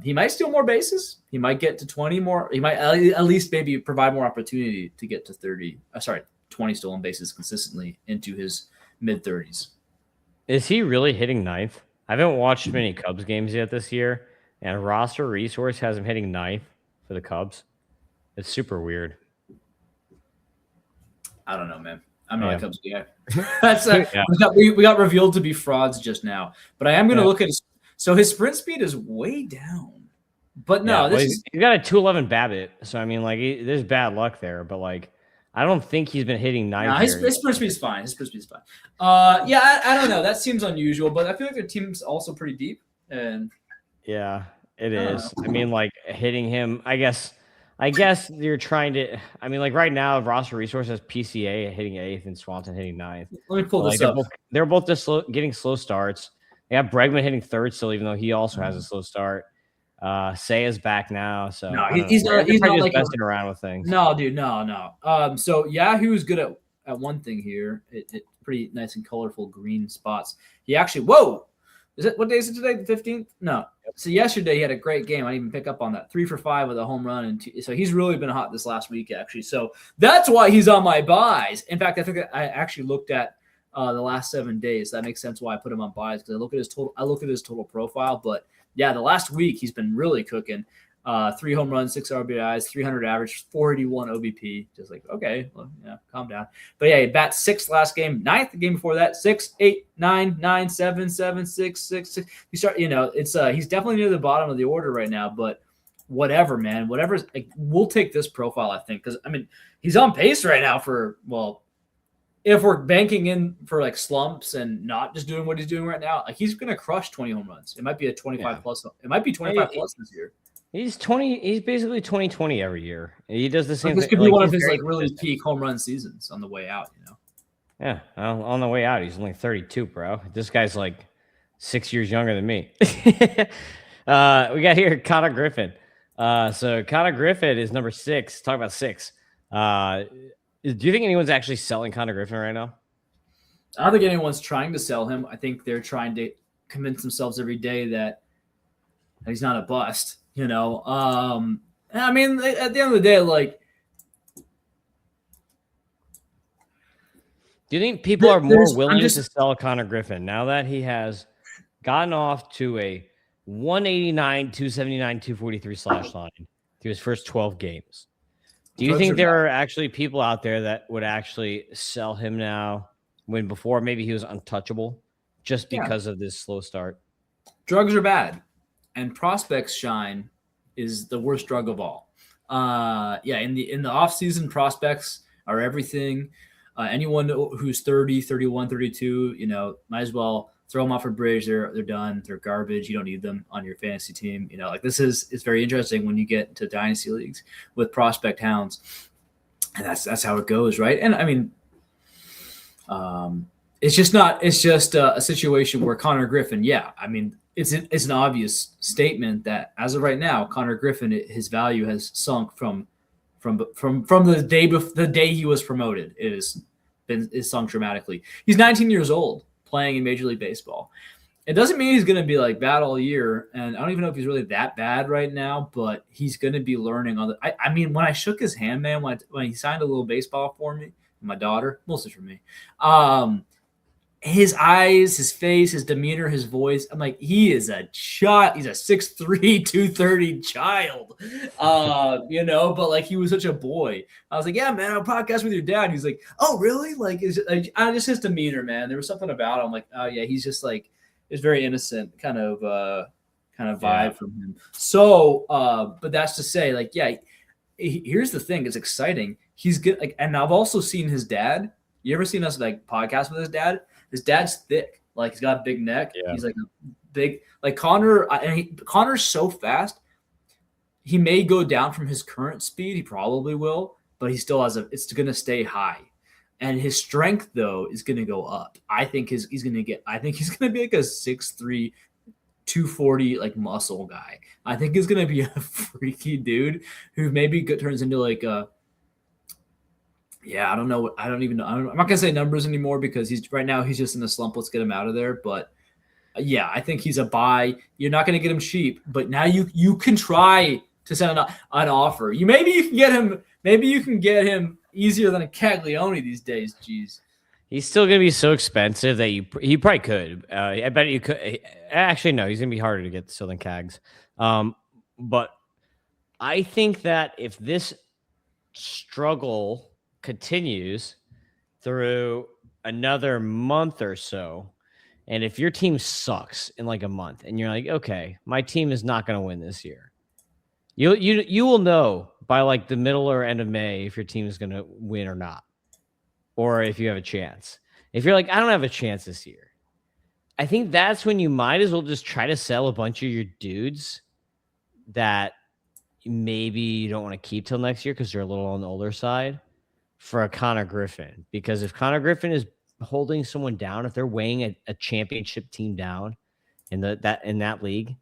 he might steal more bases. He might get to 20 more. He might at least maybe provide more opportunity to get to 20 stolen bases consistently into his mid 30s. Is he really hitting ninth? I haven't watched many Cubs games yet this year, and roster resource has him hitting ninth for the Cubs. It's super weird. I don't know, man. I'm not a Cubs guy. We got revealed to be frauds just now. But I am going to look at his sprint speed is way down. But no, he's got a 211 BABIP. So I mean, like, there's bad luck there. But like, I don't think he's been hitting ninth. No, his sprint speed is fine. I don't know. That seems unusual, but I feel like their team's also pretty deep. And yeah, it is. I mean, like hitting him. I guess you're trying to. I mean, like right now, roster resource has PCA hitting 8th and Swanson hitting 9th. Let me pull this up. They're both just getting slow starts. They have Bregman hitting 3rd still, even though he also has a slow start. Say's back now, so no, he's not like messing around with things. No, dude, no. So Yahoo's good at one thing here. It's pretty nice and colorful green spots. He actually, what day is it today? The 15th? No. So yesterday he had a great game. I didn't even pick up on that. 3 for 5 with a home run, and so he's really been hot this last week, actually. So that's why he's on my buys. In fact, I think I actually looked at the last 7 days. That makes sense why I put him on buys because I look at his total profile. But yeah, the last week he's been really cooking. 3 home runs, 6 RBIs, 300 average, 481 OBP. Just like, okay, well, yeah, calm down. But yeah, he bat 6th last game, 9th the game before that, 6, 8, 9, 9, 7, 7, 6, 6, 6. You start, it's he's definitely near the bottom of the order right now, but whatever, man, whatever. Like, we'll take this profile, I think, because I mean, he's on pace right now for, well, if we're banking in for like slumps and not just doing what he's doing right now, like he's going to crush 20 home runs. It might be a 25 plus. It might be 25 plus this year. He's 20. He's basically 20 every year. He does the same This thing. could be one of his like really peak home run seasons on the way out, Yeah, on the way out, he's only 32, bro. This guy's like 6 years younger than me. We got here Kanak Griffin. So Kanak Griffin is number 6. Talk about 6. Do you think anyone's actually selling Kanak Griffin right now? I don't think anyone's trying to sell him. I think they're trying to convince themselves every day that he's not a bust. I mean, at the end of the day, like, do you think people are more willing to sell Kanak Griffin now that he has gotten off to a 189, 279, 243 slash line through his first 12 games? Do you think there are actually people out there that would actually sell him now when before maybe he was untouchable just because of this slow start? Drugs are bad, and prospects shine is the worst drug of all. In the off-season, prospects are everything. Anyone who's 30, 31, 32, might as well throw them off a bridge. They're done. They're garbage. You don't need them on your fantasy team. It's very interesting when you get to dynasty leagues with prospect hounds, and that's how it goes, right? And I mean, it's just a situation where Kanak Griffin. Yeah, I mean, it's an obvious statement that as of right now, Kanak Griffin, his value has sunk from the day he was promoted. Is sunk dramatically. He's 19 years old, playing in Major League Baseball. It doesn't mean he's going to be like bad all year, and I don't even know if he's really that bad right now, but he's going to be learning on the. I mean, when I shook his hand, man, when he signed a little baseball for me, my daughter, mostly for me, his eyes, his face, his demeanor, his voice, I'm like, he is a child. He's a 6'3", 230 child, but like he was such a boy. I was like, yeah, man, I'll podcast with your dad. He's like, oh, really? Like, just his demeanor, man. There was something about him. Like, oh yeah, he's just like, it's very innocent kind of vibe from him. So, but that's to say, like, yeah, here's the thing. It's exciting. He's good. Like, and I've also seen his dad. You ever seen us like podcast with his dad? His dad's thick. Like, he's got a big neck. Yeah. He's like a big, like Connor. Connor's so fast. He may go down from his current speed. He probably will, but he still has it's going to stay high. And his strength, though, is going to go up. I think he's going to be like a 6'3", 240 like muscle guy. I think he's going to be a freaky dude who maybe turns into like a. Yeah, I don't know. I don't even know. I'm not gonna say numbers anymore because he's just in a slump. Let's get him out of there. But yeah, I think he's a buy. You're not gonna get him cheap, but now you can try to send an offer. Maybe you can get him easier than a Caglione these days. Jeez. He's still gonna be so expensive that he probably could. I bet you could. Actually, no, he's gonna be harder to get still than Cags. But I think that if this struggle continues through another month or so, and if your team sucks in like a month and you're like, okay, my team is not going to win this year, you will know by like the middle or end of May if your team is going to win or not, or if you have a chance. If you're like, I don't have a chance this year, I think that's when you might as well just try to sell a bunch of your dudes that maybe you don't want to keep till next year because they're a little on the older side, for a Kanak Griffin. Because if Kanak Griffin is holding someone down, if they're weighing a championship team down in that league,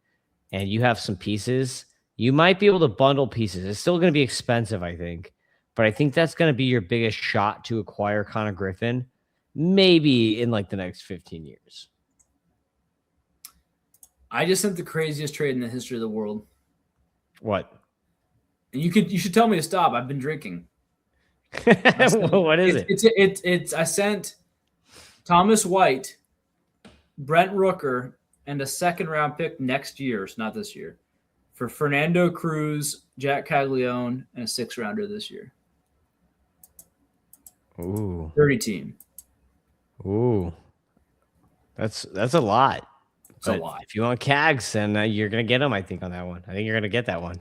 and you have some pieces, you might be able to bundle pieces. It's still going to be expensive, I think, but I think that's going to be your biggest shot to acquire Kanak Griffin, maybe in like the next 15 years. I just sent the craziest trade in the history of the world. What? And you should tell me to stop. I've been drinking. What is it? I sent Thomas White, Brent Rooker, and a second round pick next year. It's not this year, for Fernando Cruz, Jack Caglione, and a 6th-rounder this year. Ooh. 30 team. Ooh. That's a lot. It's a lot. If you want Cags, then you're going to get them, I think, on that one. I think you're going to get that one.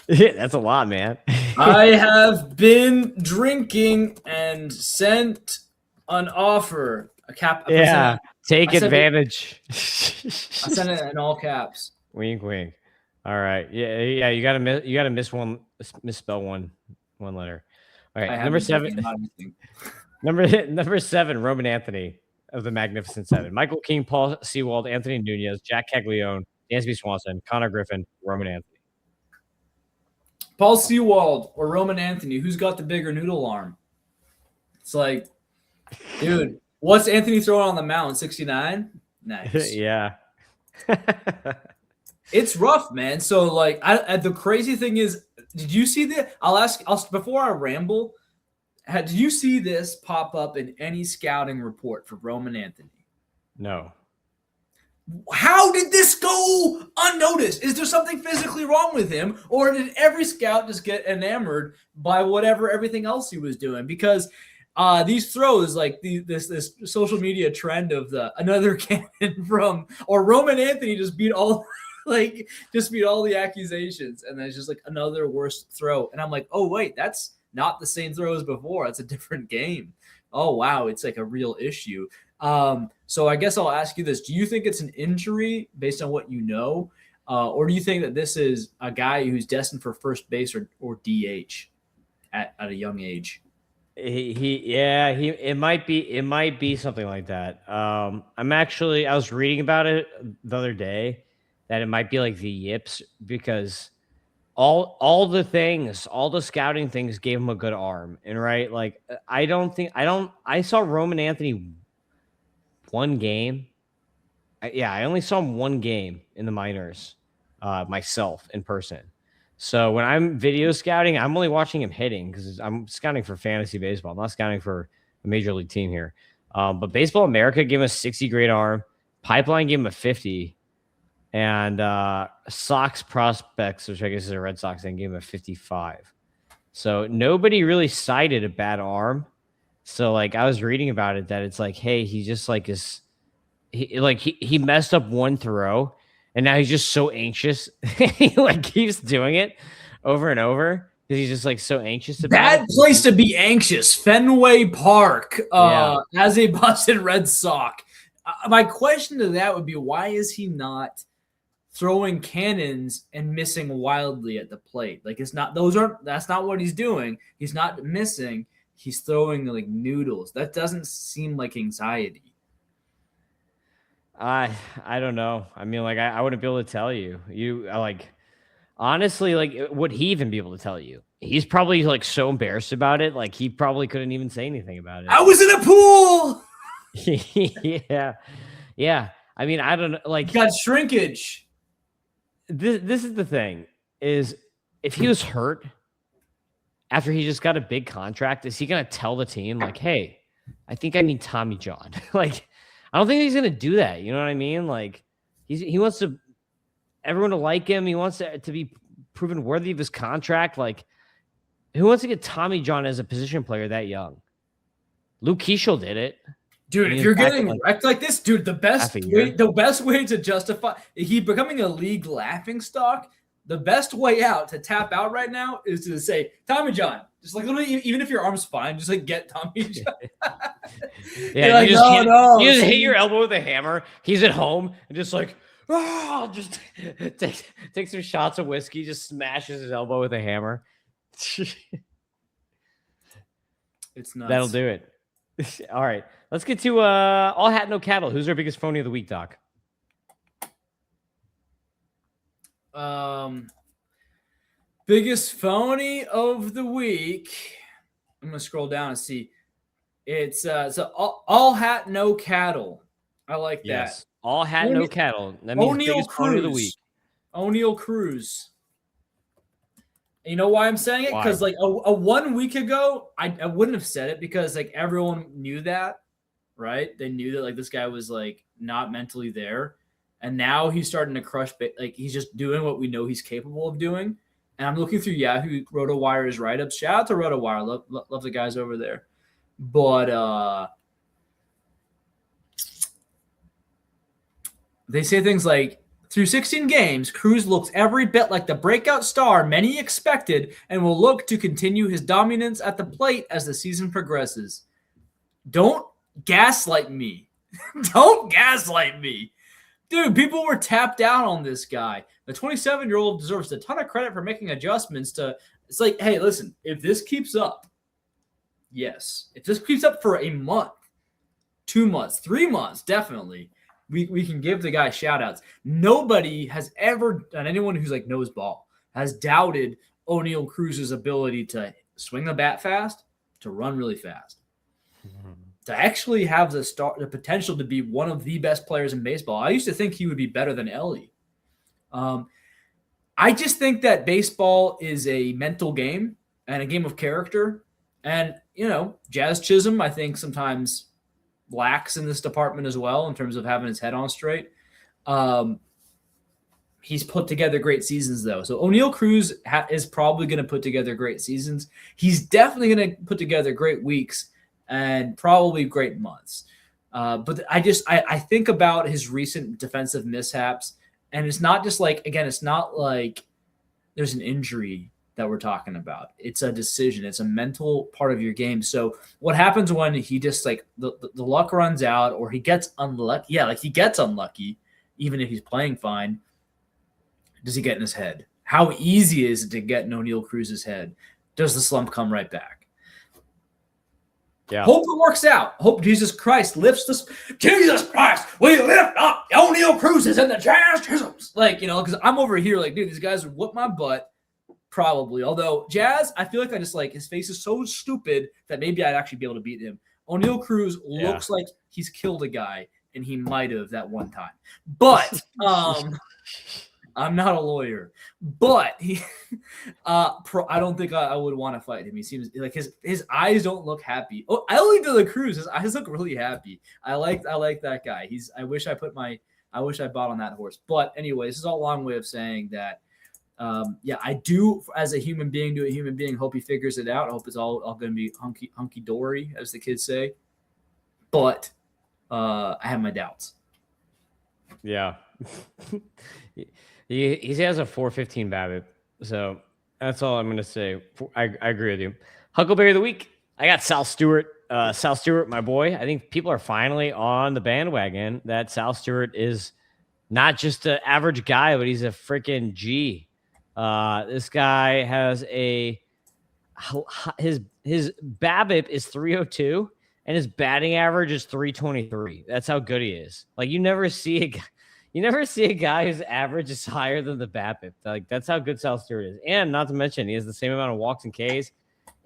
That's a lot, man. I have been drinking and sent an offer. Take advantage. I sent it in all caps. Wink, wink. All right. Yeah. You gotta misspell one letter. All right. Number 7. Number 7, Roman Anthony of the Magnificent Seven. Michael King, Paul Sewald, Anthony Nunez, Jack Caglione, Dansby Swanson, Connor Griffin, Roman Anthony. Paul Sewald or Roman Anthony, who's got the bigger noodle arm? It's like, dude, what's Anthony throwing on the mound? 69? Nice. Yeah. It's rough, man. So, like, the crazy thing is, did you see that? Before I ramble, did you see this pop up in any scouting report for Roman Anthony? No. How did this go unnoticed? Is there something physically wrong with him? Or did every scout just get enamored by everything else he was doing? Because these throws, like this social media trend of another cannon or Roman Anthony just beat all the accusations, and then it's just like another worse throw. And I'm like, oh wait, that's not the same throw as before. It's a different game. Oh wow, it's like a real issue. So I guess I'll ask you this. Do you think it's an injury based on what you know? Or do you think that this is a guy who's destined for first base or DH at a young age? It might be something like that. I was reading about it the other day that it might be like the yips, because all the scouting things gave him a good arm. And right, like I saw Roman Anthony one game. I only saw him one game in the minors myself in person. So when I'm video scouting, I'm only watching him hitting because I'm scouting for fantasy baseball. I'm not scouting for a major league team here. But Baseball America gave him a 60 grade arm. Pipeline gave him a 50. And Sox Prospects, which I guess is a Red Sox thing, gave him a 55. So nobody really cited a bad arm. So like I was reading about it that it's like, hey, he just like he messed up one throw, and now he's just so anxious. He like keeps doing it over and over because he's just like so anxious about Bad place to be anxious. Fenway Park, as a Boston Red Sox. My question to that would be, why is he not throwing cannons and missing wildly at the plate? Like that's not what he's doing. He's not missing. He's throwing like noodles. That doesn't seem like anxiety. I don't know. I mean, like I wouldn't be able to tell you. Honestly, like would he even be able to tell you? He's probably like so embarrassed about it. Like he probably couldn't even say anything about it. I was in a pool. Yeah. I mean, I don't know. Like got shrinkage. This is the thing: is if he was hurt after he just got a big contract, is he gonna tell the team like, "Hey, I think I need Tommy John"? Like, I don't think he's gonna do that. You know what I mean? Like, he wants everyone to like him. He wants to be proven worthy of his contract. Like, who wants to get Tommy John as a position player that young? Luke Keeschel did it. Dude, if you're getting wrecked like this, dude, the best way to justify he becoming a league laughing stock, the best way out to tap out right now is to say, Tommy John. Just like literally, even if your arm's fine, just like get Tommy John. Yeah, like, you just hit your elbow with a hammer. He's at home and just like, just takes some shots of whiskey, just smashes his elbow with a hammer. It's nuts. That'll do it. All right, let's get to all hat, no cattle. Who's our biggest phony of the week, Doc? Biggest phony of the week. I'm gonna scroll down and see. It's all hat, no cattle. I like that. All hat, no cattle. That means biggest phony of the week. O'Neal Cruz. You know why I'm saying it? Because like a 1 week ago, I wouldn't have said it because like everyone knew that, right? They knew that like this guy was like not mentally there. And now he's starting to crush. Like he's just doing what we know he's capable of doing. And I'm looking through Yahoo RotoWire's write-ups. Shout out to RotoWire. Love the guys over there. But they say things like, through 16 games, Cruz looks every bit like the breakout star many expected and will look to continue his dominance at the plate as the season progresses. Don't gaslight me. Don't gaslight me. Dude, people were tapped out on this guy. The 27-year-old deserves a ton of credit for making adjustments to – it's like, hey, listen, if this keeps up, yes. If this keeps up for a month, 2 months, 3 months, definitely, we can give the guy shout-outs. Nobody has ever done – anyone who's like knows ball has doubted O'Neal Cruz's ability to swing the bat fast, to run really fast. To actually have the potential to be one of the best players in baseball. I used to think he would be better than Ellie. I just think that baseball is a mental game and a game of character. And, Jazz Chisholm, I think, sometimes lacks in this department as well in terms of having his head on straight. He's put together great seasons, though. So O'Neal Cruz is probably going to put together great seasons. He's definitely going to put together great weeks and probably great months. But I think about his recent defensive mishaps, and it's not just like, again, it's not like there's an injury that we're talking about. It's a decision. It's a mental part of your game. So what happens when he just like the luck runs out or he gets unlucky? Yeah, like he gets unlucky, even if he's playing fine. Does he get in his head? How easy is it to get in O'Neal Cruz's head? Does the slump come right back? Yeah. Hope it works out. Hope Jesus Christ lifts this. Jesus Christ, we lift up O'Neal Cruz's and the Jazz Chisholms. Because I'm over here like, dude, these guys would whoop my butt. Probably. Although Jazz, I feel like I just like his face is so stupid that maybe I'd actually be able to beat him. O'Neal Cruz looks like he's killed a guy, and he might have that one time. But I'm not a lawyer, but I don't think I would want to fight him. He seems like his eyes don't look happy. Oh, Ellie De La Cruz, his eyes look really happy. I like that guy. I wish I bought on that horse. But anyway, this is all a long way of saying that. I do, as a human being to a human being, hope he figures it out. I hope it's all going to be hunky dory, as the kids say. But I have my doubts. Yeah. He has a 415 BABIP, so that's all I'm going to say. I agree with you. Huckleberry of the week. I got Sal Stewart. Sal Stewart, my boy. I think people are finally on the bandwagon that Sal Stewart is not just an average guy, but he's a freaking G. This guy has his BABIP is 302 and his batting average is 323. That's how good he is. Like you never see a guy whose average is higher than the BABIP. Like that's how good Sal Stewart is. And not to mention, he has the same amount of walks and Ks,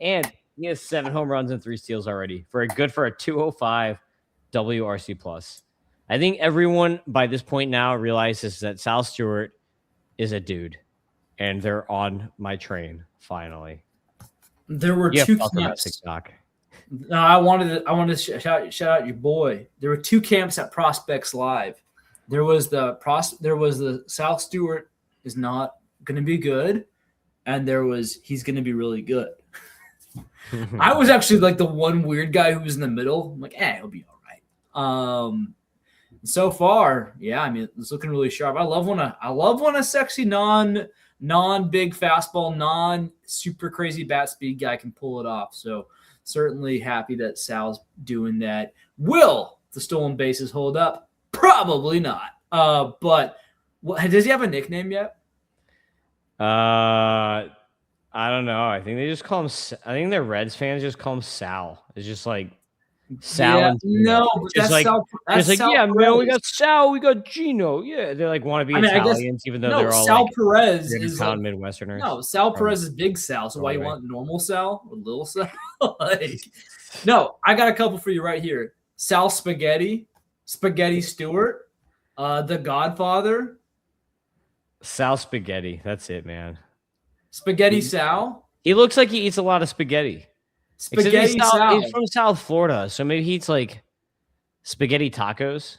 and he has 7 home runs and 3 steals already for a 205 WRC plus. I think everyone by this point now realizes that Sal Stewart is a dude, and they're on my train finally. There were 2 camps. No, I wanted to shout out your boy. There were 2 camps at Prospects Live. There was the Sal Stewart is not going to be good, and he's going to be really good. I was actually like the one weird guy who was in the middle. I'm like, he'll be all right. So far, yeah, I mean, it's looking really sharp. I love when a sexy non-big fastball, non-super crazy bat speed guy can pull it off. So certainly happy that Sal's doing that. Will the stolen bases hold up? Probably not. But does he have a nickname yet? I don't know. I think they just call him. I think their Reds fans just call him Sal. It's just like Sal. Yeah, no, but that's like Sal. That's like, Sal yeah, Perez. man, we got Sal, we got Gino. Yeah, they like want to be Italians, even though they're all Sal like Perez is like, Midwesterners. No, Sal Perez is big Sal. So why you want normal Sal or little Sal? No, I got a couple for you right here. Sal Spaghetti Stewart, The Godfather. Sal Spaghetti. That's it, man. Spaghetti Sal. He looks like he eats a lot of spaghetti. Spaghetti Sal. He's from South Florida, so maybe he eats like spaghetti tacos.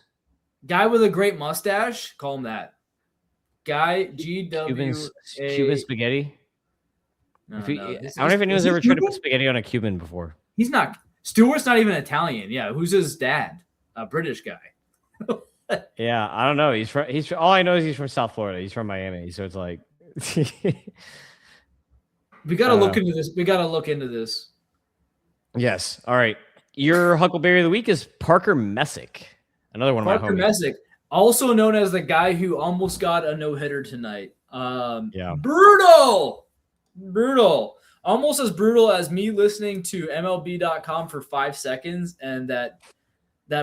Guy with a great mustache. Call him that. Guy GW. Cuban spaghetti. No, I don't know if is anyone's he ever tried to Cuban? put spaghetti on a Cuban before. He's not. Stewart's not even Italian. Yeah, who's his dad? A British guy. Yeah, I don't know. He's all I know is he's from South Florida. He's from Miami, so it's like We gotta look into this. We gotta look into this. Yes. All right. Your Huckleberry of the week is Parker Messick, another one of my homies. Parker Messick, also known as the guy who almost got a no-hitter tonight. Yeah. Brutal. Almost as brutal as me listening to MLB.com for 5 seconds and that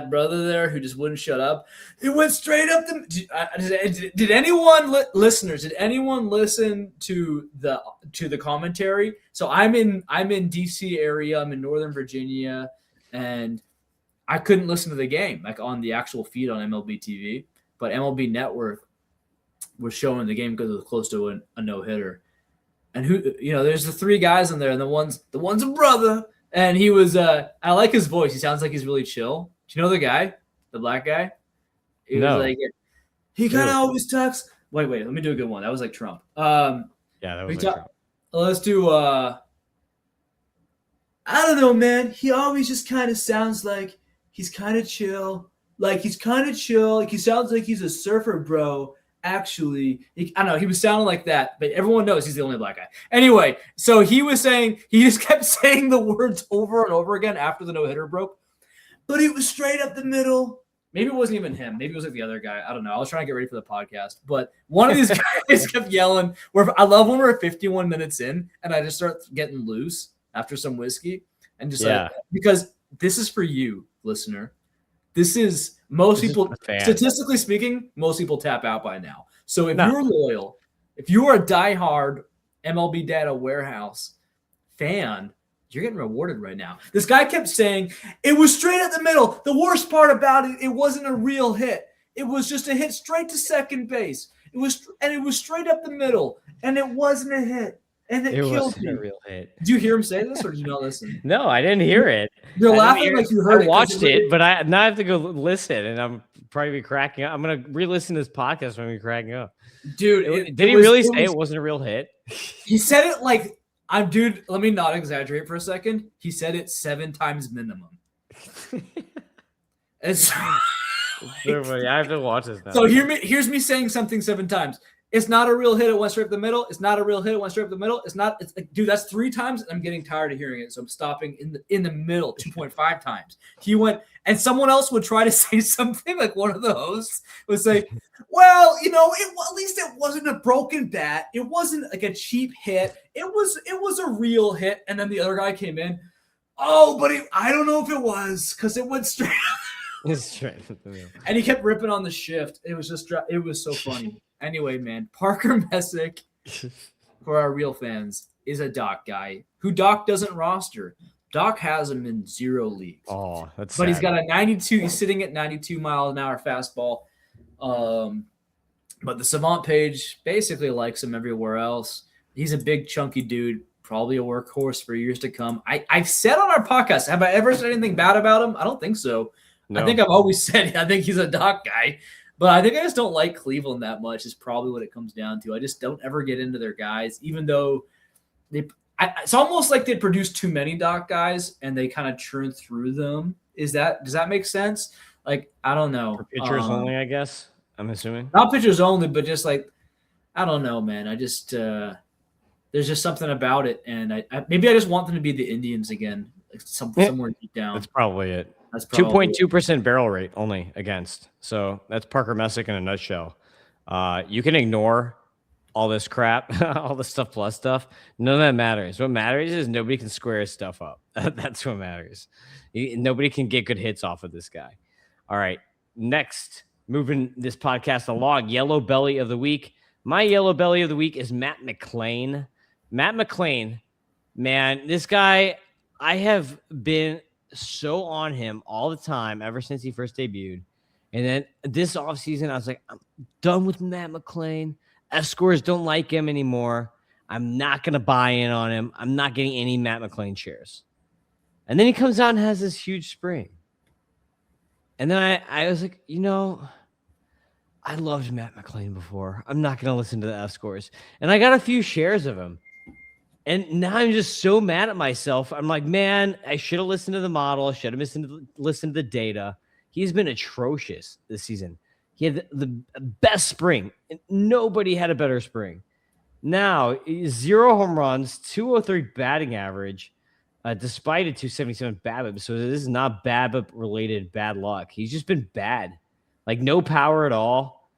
brother there who just wouldn't shut up. It went straight up the. Did anyone listeners? Did anyone listen to the commentary? So I'm in DC area. I'm in Northern Virginia, and I couldn't listen to the game like on the actual feed on MLB TV, but MLB Network was showing the game because it was close to a no hitter. And there's the 3 guys in there, and the one's a brother, and he was. I like his voice. He sounds like he's really chill. Do you know the guy, the black guy? He was like, he kind of always talks. Wait, let me do a good one. That was like Trump. Yeah, that was like Trump. Let's do. I don't know, man. He always just kind of sounds like he's kind of chill. Like he's kind of chill. Like he sounds like he's a surfer, bro. Actually, I don't know. He was sounding like that, but everyone knows he's the only black guy. Anyway, so he just kept saying the words over and over again after the no hitter broke. But he was straight up the middle. Maybe it wasn't even him. Maybe it was like the other guy. I don't know. I was trying to get ready for the podcast. But one of these guys kept yelling. I love when we're 51 minutes in and I just start getting loose after some whiskey. And just because this is for you, listener. This is most people, statistically speaking, most people tap out by now. So if you're loyal, if you are a diehard MLB Data Warehouse fan, you're getting rewarded right now. This guy kept saying, it was straight at the middle. The worst part about it, it wasn't a real hit. It was just a hit straight to second base. It was straight up the middle, and it wasn't a hit. And it killed me. A real hit. Did you hear him say this, or did you not listen? No, I didn't hear it. You're laughing like you heard it. I watched it, but now I have to go listen, and I'm probably be cracking up. I'm going to re-listen to this podcast when I'm cracking up. Dude, did he really say it wasn't a real hit? He said it like... dude, let me not exaggerate for a second. He said it 7 times minimum. It's so funny. I have to watch this now. So here's me saying something 7 times. It's not a real hit. It went straight up the middle. It's not a real hit. It went straight up the middle. It's not. It's like, dude, that's 3 times. And I'm getting tired of hearing it. So I'm stopping in the middle 2.5 times. He went, and someone else would try to say something like one of the hosts would say, well, at least it wasn't a broken bat. It wasn't like a cheap hit. It was a real hit. And then the other guy came in. Oh, but I don't know if it was because it went straight. It's straight up the middle. And he kept ripping on the shift. It was so funny. Anyway, man, Parker Messick, for our real fans, is a Doc guy who Doc doesn't roster. Doc has him in 0 leagues. Oh, that's But sad. he's got a 92. He's sitting at 92 miles an hour fastball. But the Savant page basically likes him everywhere else. He's a big, chunky dude, probably a workhorse for years to come. I've said on our podcast, have I ever said anything bad about him? I don't think so. No. I think I've always said I think he's a Doc guy. But I think I just don't like Cleveland that much is probably what it comes down to. I just don't ever get into their guys, even though it's almost like they produce too many Doc guys and they kind of churn through them. Does that make sense? Like, I don't know. For pitchers only, I guess. I'm assuming. Not pitchers only, but just like, I don't know, man. I just there's just something about it. And maybe I just want them to be the Indians again, like somewhere deep down. That's probably it. 2.2% barrel rate only against. So that's Parker Messick in a nutshell. You can ignore all this crap, all the stuff plus stuff. None of that matters. What matters is nobody can square his stuff up. That's what matters. Nobody can get good hits off of this guy. All right. Next, moving this podcast along, Yellow Belly of the Week. My Yellow Belly of the Week is Matt McLain. Matt McLain, man, this guy, I have been so on him all the time ever since he first debuted. And then this offseason, I was like, I'm done with Matt McLain. fScores don't like him anymore. I'm not going to buy in on him. I'm not getting any Matt McLain shares. And then he comes out and has this huge spring. And then I was like, I loved Matt McClain before. I'm not going to listen to the fScores. And I got a few shares of him. And now I'm just so mad at myself. I'm like, man, I should have listened to the model. I should have listened to the data. He's been atrocious this season. He had the best spring. Nobody had a better spring. Now, 0 home runs, 203 batting average, despite a 277 BABIP. So this is not BABIP-related bad luck. He's just been bad. Like, no power at all.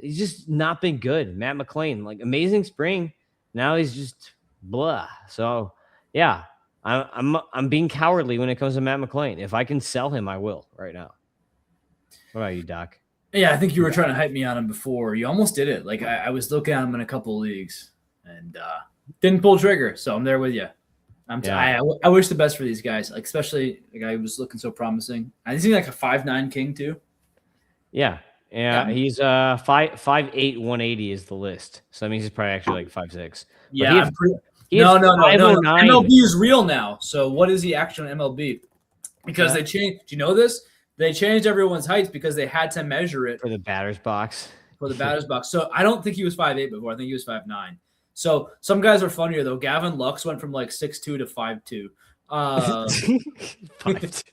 He's just not been good. Matt McClain, like, amazing spring. Now he's just blah. So, yeah, I'm being cowardly when it comes to Matt McClain. If I can sell him, I will right now. What about you, Doc? Yeah, I think you were trying to hype me on him before. You almost did it. Like, I was looking at him in a couple of leagues and didn't pull trigger. So I'm there with you. I wish the best for these guys, like especially the guy who was looking so promising. I think he's like a 5'9" king too. Yeah. He's 5'8", 180 is the list. So that means he's probably actually like 5'6". Yeah. No. MLB is real now. So what is he actually on MLB? Because they changed. Do you know this? They changed everyone's heights because they had to measure it for the batter's box. So I don't think he was 5'8" before. I think he was 5'9". So some guys are funnier though. Gavin Lux went from like 6'2" to 5'2". 5'2".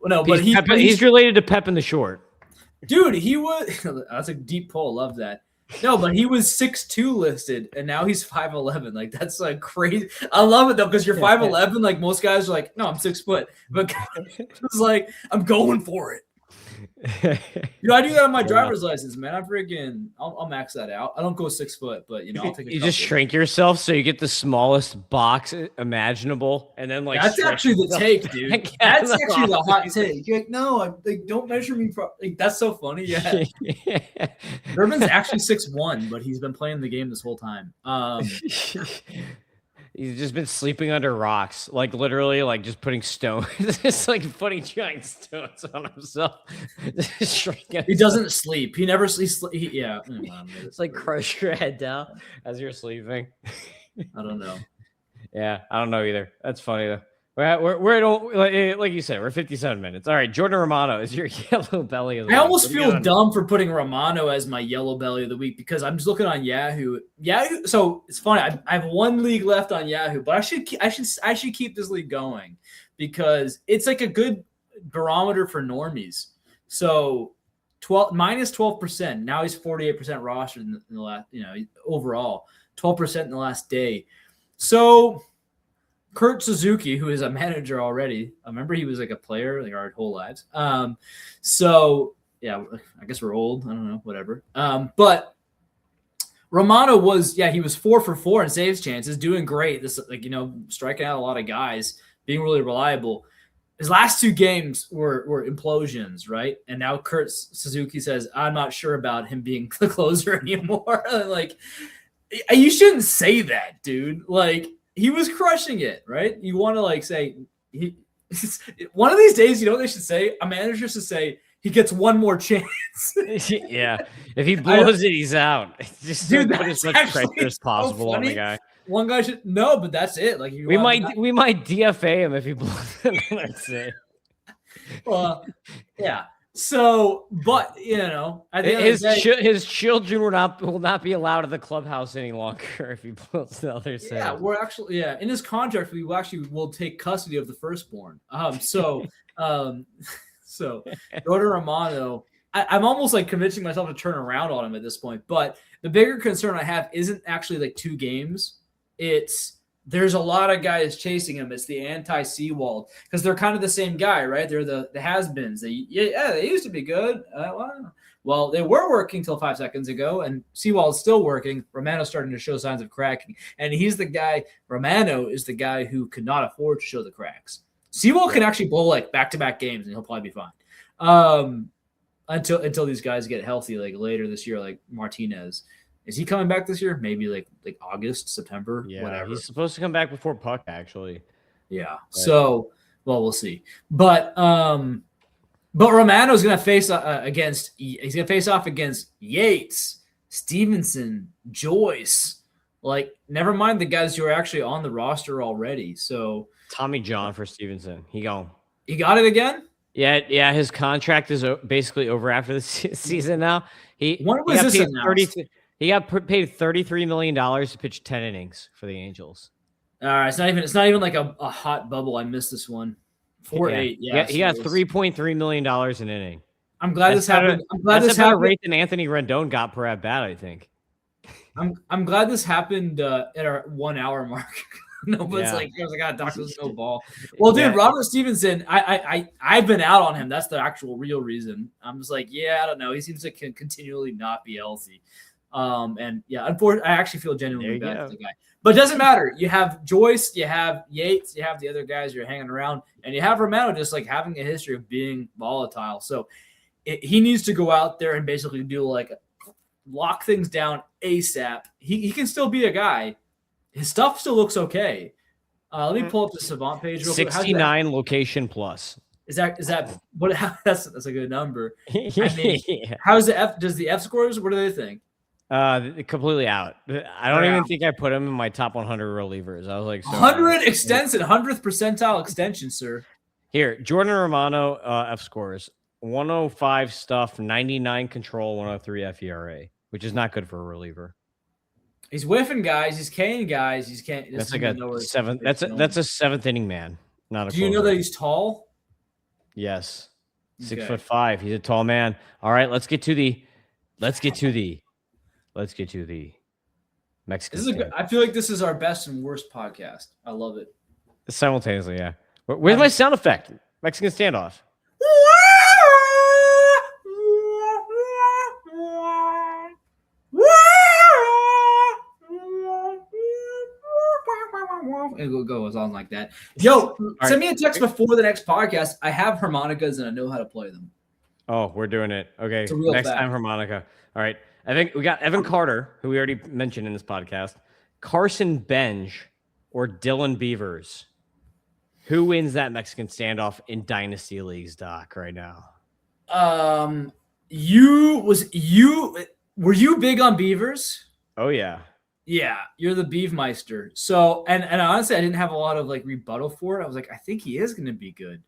No, but he's related to Pep in the Short. Dude, he was that's a deep pull. Love that. No, but he was 6'2" listed, and now he's 5'11". Like that's like crazy. I love it though because you're 5'11". Like most guys are like, no, I'm 6 foot, but it's like I'm going for it. I do that on my driver's license, man. I'll max that out. I don't go 6 foot, but I'll take. You just shrink yourself so you get the smallest box imaginable, and then like that's actually the take, dude. That's actually the hot take. You're like, no, don't measure me. That's so funny. Yeah. Urban's actually 6'1", but he's been playing the game this whole time. He's just been sleeping under rocks, like literally, like just putting stones. It's like putting giant stones on himself. He doesn't sleep. He never sleeps. It's like crush your head down as you're sleeping. I don't know. Yeah, I don't know either. That's funny though. We're like you said, we're 57 minutes. All right, Jordan Romano is your yellow belly of the week. I almost feel dumb for putting Romano as my yellow belly of the week because I'm just looking on Yahoo. So it's funny. I have one league left on Yahoo, but I should keep this league going because it's like a good barometer for normies. So minus 12%. Now he's 48% rostered in the last, overall 12% in the last day. So Kurt Suzuki, who is a manager already, I remember he was like a player like our whole lives. So yeah, I guess we're old. I don't know, whatever. But Romano he was 4 for 4 in saves chances, doing great. This striking out a lot of guys, being really reliable. His last 2 games were implosions, right? And now Kurt Suzuki says, I'm not sure about him being the closer anymore. Like, you shouldn't say that, dude. Like, he was crushing it, right? You want to say one of these days, what they should say? A manager should say he gets one more chance. Yeah, if he blows it, he's out. Just dude, put as much pressure as possible on the guy. One guy should but that's it. Like we might DFA him if he blows it. That's it. Well, yeah. So, but at the end of the day, his children will not be allowed at the clubhouse any longer if he blows the other side. Yeah, we're actually in his contract we will take custody of the firstborn. So Jordan Romano, I'm almost like convincing myself to turn around on him at this point. But the bigger concern I have isn't actually like 2 games. There's a lot of guys chasing him. It's the anti-Seawald because they're kind of the same guy, right? They're the has-beens. They used to be good. Well, they were working till 5 seconds ago, and Seawald's still working. Romano's starting to show signs of cracking, and he's the guy. Romano is the guy who could not afford to show the cracks. Seawald can actually bowl like back-to-back games, and he'll probably be fine. Until these guys get healthy, like later this year, like Martinez. Is he coming back this year? Maybe like August, September, whatever. He's supposed to come back before Puck, actually. Yeah. So, we'll see. But Romano's going to face off against Yates, Stevenson, Joyce. Like, never mind the guys who are actually on the roster already. So Tommy John for Stevenson. He got it again? Yeah. His contract is basically over after the season now. When was this announced? He got paid $33 million to pitch 10 innings for the Angels. All right, it's not even like a hot bubble. I missed this one. 4.8. Yeah, he got $3.3 million an inning. I'm glad this happened. I'm glad this happened. Better rate than Anthony Rendon got per at bat, I think. I'm glad this happened at our 1 hour mark. Nobody's like, I was like, Doc, there's no ball. Well, dude, Robert Stevenson, I've been out on him. That's the actual real reason. I'm just like, I don't know. He seems to continually not be healthy. And unfortunately, I actually feel genuinely bad for the guy. But it doesn't matter. You have Joyce, you have Yates, you have the other guys you're hanging around, and you have Romano just like having a history of being volatile. So he needs to go out there and basically do like lock things down ASAP. He can still be a guy. His stuff still looks okay. Let me pull up the Savant page real quick. 69 location plus. Is that what? That's a good number. I mean, how's the does the fScores? What do they think? Completely out. I don't even think I put him in my top 100 relievers. I was like, 100 extension, 100th percentile extension, sir. Here, Jordan Romano, fScores 105 stuff, 99 control, 103 FERA, which is not good for a reliever. He's whiffing guys. He's K'ing guys. He's can't. That's like a seventh. That's a seventh inning man. Not a. Do you know that he's tall? Yes, 6'5". He's a tall man. All right, let's get to the Mexican. I feel like this is our best and worst podcast. I love it. Simultaneously, yeah. Where's my sound effect? Mexican standoff. It goes on like that. Yo, send me a text before the next podcast. I have harmonicas and I know how to play them. Oh, we're doing it. Okay, next time harmonica. All right. I think we got Evan Carter, who we already mentioned in this podcast, Carson Bench, or Dylan Beavers. Who wins that Mexican standoff in Dynasty leagues, Doc, right now? Were you big on Beavers? Oh yeah. Yeah, you're the Beefmeister. So, and honestly, I didn't have a lot of like rebuttal for it. I was like, I think he is going to be good.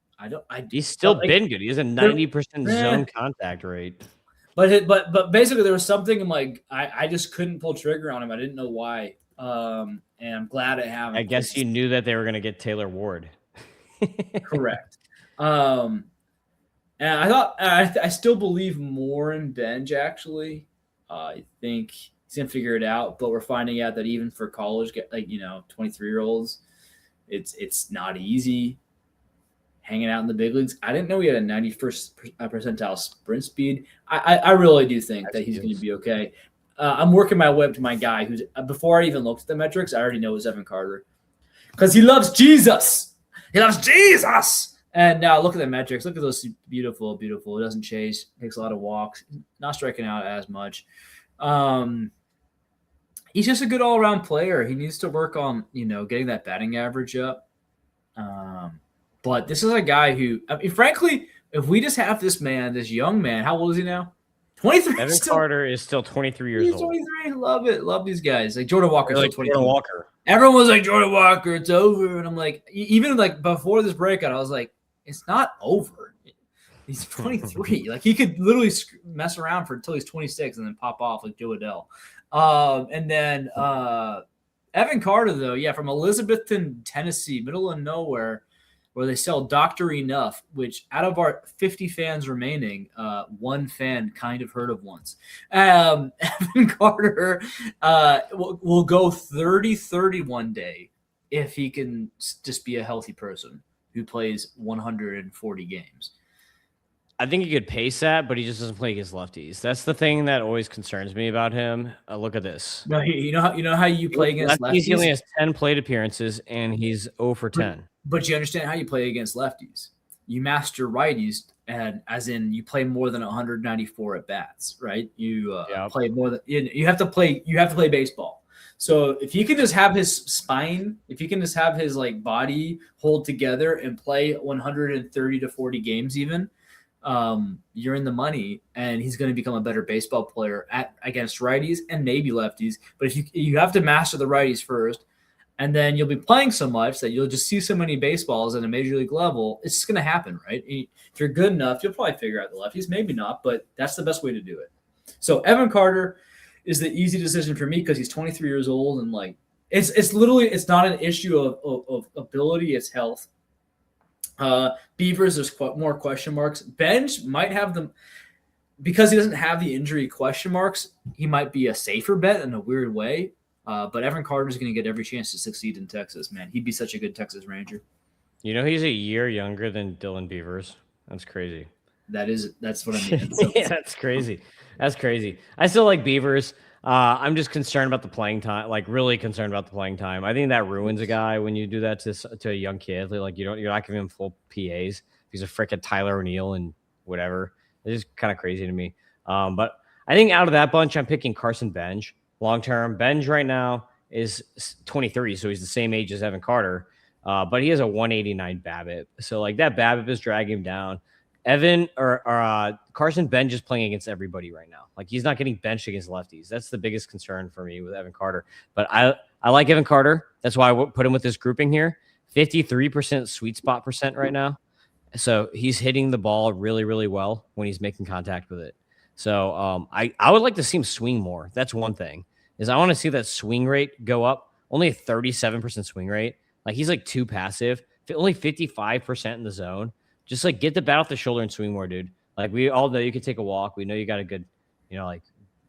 He's still been good. He has a 90% zone contact rate. But basically, there was something like I just couldn't pull trigger on him. I didn't know why. And I'm glad I have him. I guess you knew that they were going to get Taylor Ward. Correct. And I thought I still believe more in Benj. Actually, I think he's gonna figure it out. But we're finding out that even for college, 23-year-olds, it's not easy hanging out in the big leagues. I didn't know he had a 91st percentile sprint speed. I really do think that he's going to be okay. I'm working my way up to my guy who's before I even looked at the metrics, I already know it's Evan Carter because he loves Jesus. He loves Jesus. And now look at the metrics. Look at those beautiful. It doesn't chase. Takes a lot of walks. Not striking out as much. He's just a good all-around player. He needs to work on getting that batting average up. But this is a guy who, frankly, if we just have this young man, how old is he now? 23. Evan Carter is still 23 years old. 23. Love it. Love these guys. Like Jordan Walker. Like Jordan Walker. Everyone was like, Jordan Walker, it's over. And I'm like, even like before this breakout, I was like, it's not over. He's 23. Like he could literally mess around until he's 26 and then pop off like Joe Adell. And then Evan Carter, though, from Elizabethton, Tennessee, middle of nowhere, where they sell Dr. Enough, which out of our 50 fans remaining, one fan kind of heard of once. Evan Carter will go 30-30 one day if he can just be a healthy person who plays 140 games. I think he could pace that, but he just doesn't play against lefties. That's the thing that always concerns me about him. Look at this. No, you know how you play against lefties? He only has 10 plate appearances, and he's 0 for 10. But you understand how you play against lefties. You master righties, and as in you play more than 194 at bats, right? You play more than you have to play. You have to play baseball. So if he can just have his spine, if he can just have his like body hold together and play 130 to 40 games, even. You're in the money, and he's going to become a better baseball player against righties and maybe lefties. But if you have to master the righties first, And then you'll be playing so much that you'll just see so many baseballs at a major league level. It's just going to happen, right? If you're good enough, you'll probably figure out the lefties. Maybe not, but that's the best way to do it. So Evan Carter is the easy decision for me because he's 23 years old and like it's literally it's not an issue of ability, it's health. Beavers, there's more question marks. Benj might have them because he doesn't have the injury question marks. He might be a safer bet in a weird way. But Evan Carter is going to get every chance to succeed in Texas, man. He'd be such a good Texas Ranger. You know, he's a year younger than Dylan Beavers. That's crazy. That's what I mean. Yeah, that's crazy. That's crazy. I still like Beavers. I'm just concerned about the playing time, like really concerned about the playing time. I think that ruins a guy when you do that to a young kid. Like you're not giving him full PAs. He's a freaking Tyler O'Neill and whatever. It's just kind of crazy to me. But I think out of that bunch, I'm picking Carson Benj. Long term, Benj right now is 23, so he's the same age as Evan Carter, but he has a 189 BABIP. So like that BABIP is dragging him down. Evan or Carson Benj is playing against everybody right now. Like he's not getting benched against lefties. That's the biggest concern for me with Evan Carter. But I like Evan Carter. That's why I put him with this grouping here. 53% sweet spot percent right now. So he's hitting the ball really, really well when he's making contact with it. So I would like to see him swing more. That's one thing. Is I want to see that swing rate go up. Only a 37% swing rate. Like he's like too passive. Only 55% in the zone. Just like get the bat off the shoulder and swing more, dude. Like we all know you can take a walk. We know you got a good, like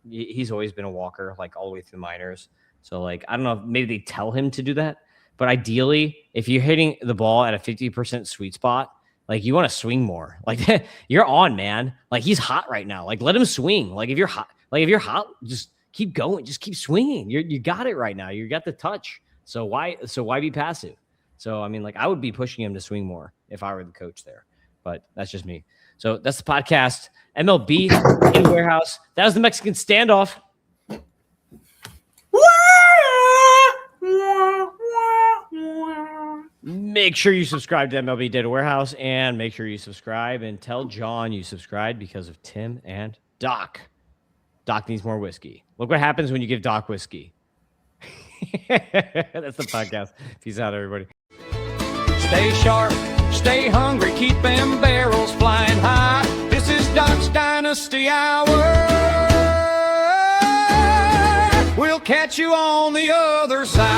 he's always been a walker, like all the way through the minors. So like I don't know, maybe they tell him to do that. But ideally, if you're hitting the ball at a 50% sweet spot, like you want to swing more. Like you're on, man. Like he's hot right now. Like let him swing. Like if you're hot, just keep going. Just keep swinging. You got it right now. You got the touch. So why be passive? So, I mean, like I would be pushing him to swing more if I were the coach there, but that's just me. So that's the podcast. MLB Data Warehouse. That was the Mexican standoff. Make sure you subscribe to MLB Data Warehouse and make sure you subscribe and tell John you subscribed because of Tim and Doc. Doc needs more whiskey. Look what happens when you give Doc whiskey. That's the podcast. Peace out, everybody. Stay sharp, stay hungry, keep them barrels flying high. This is Doc's Dynasty Hour. We'll catch you on the other side.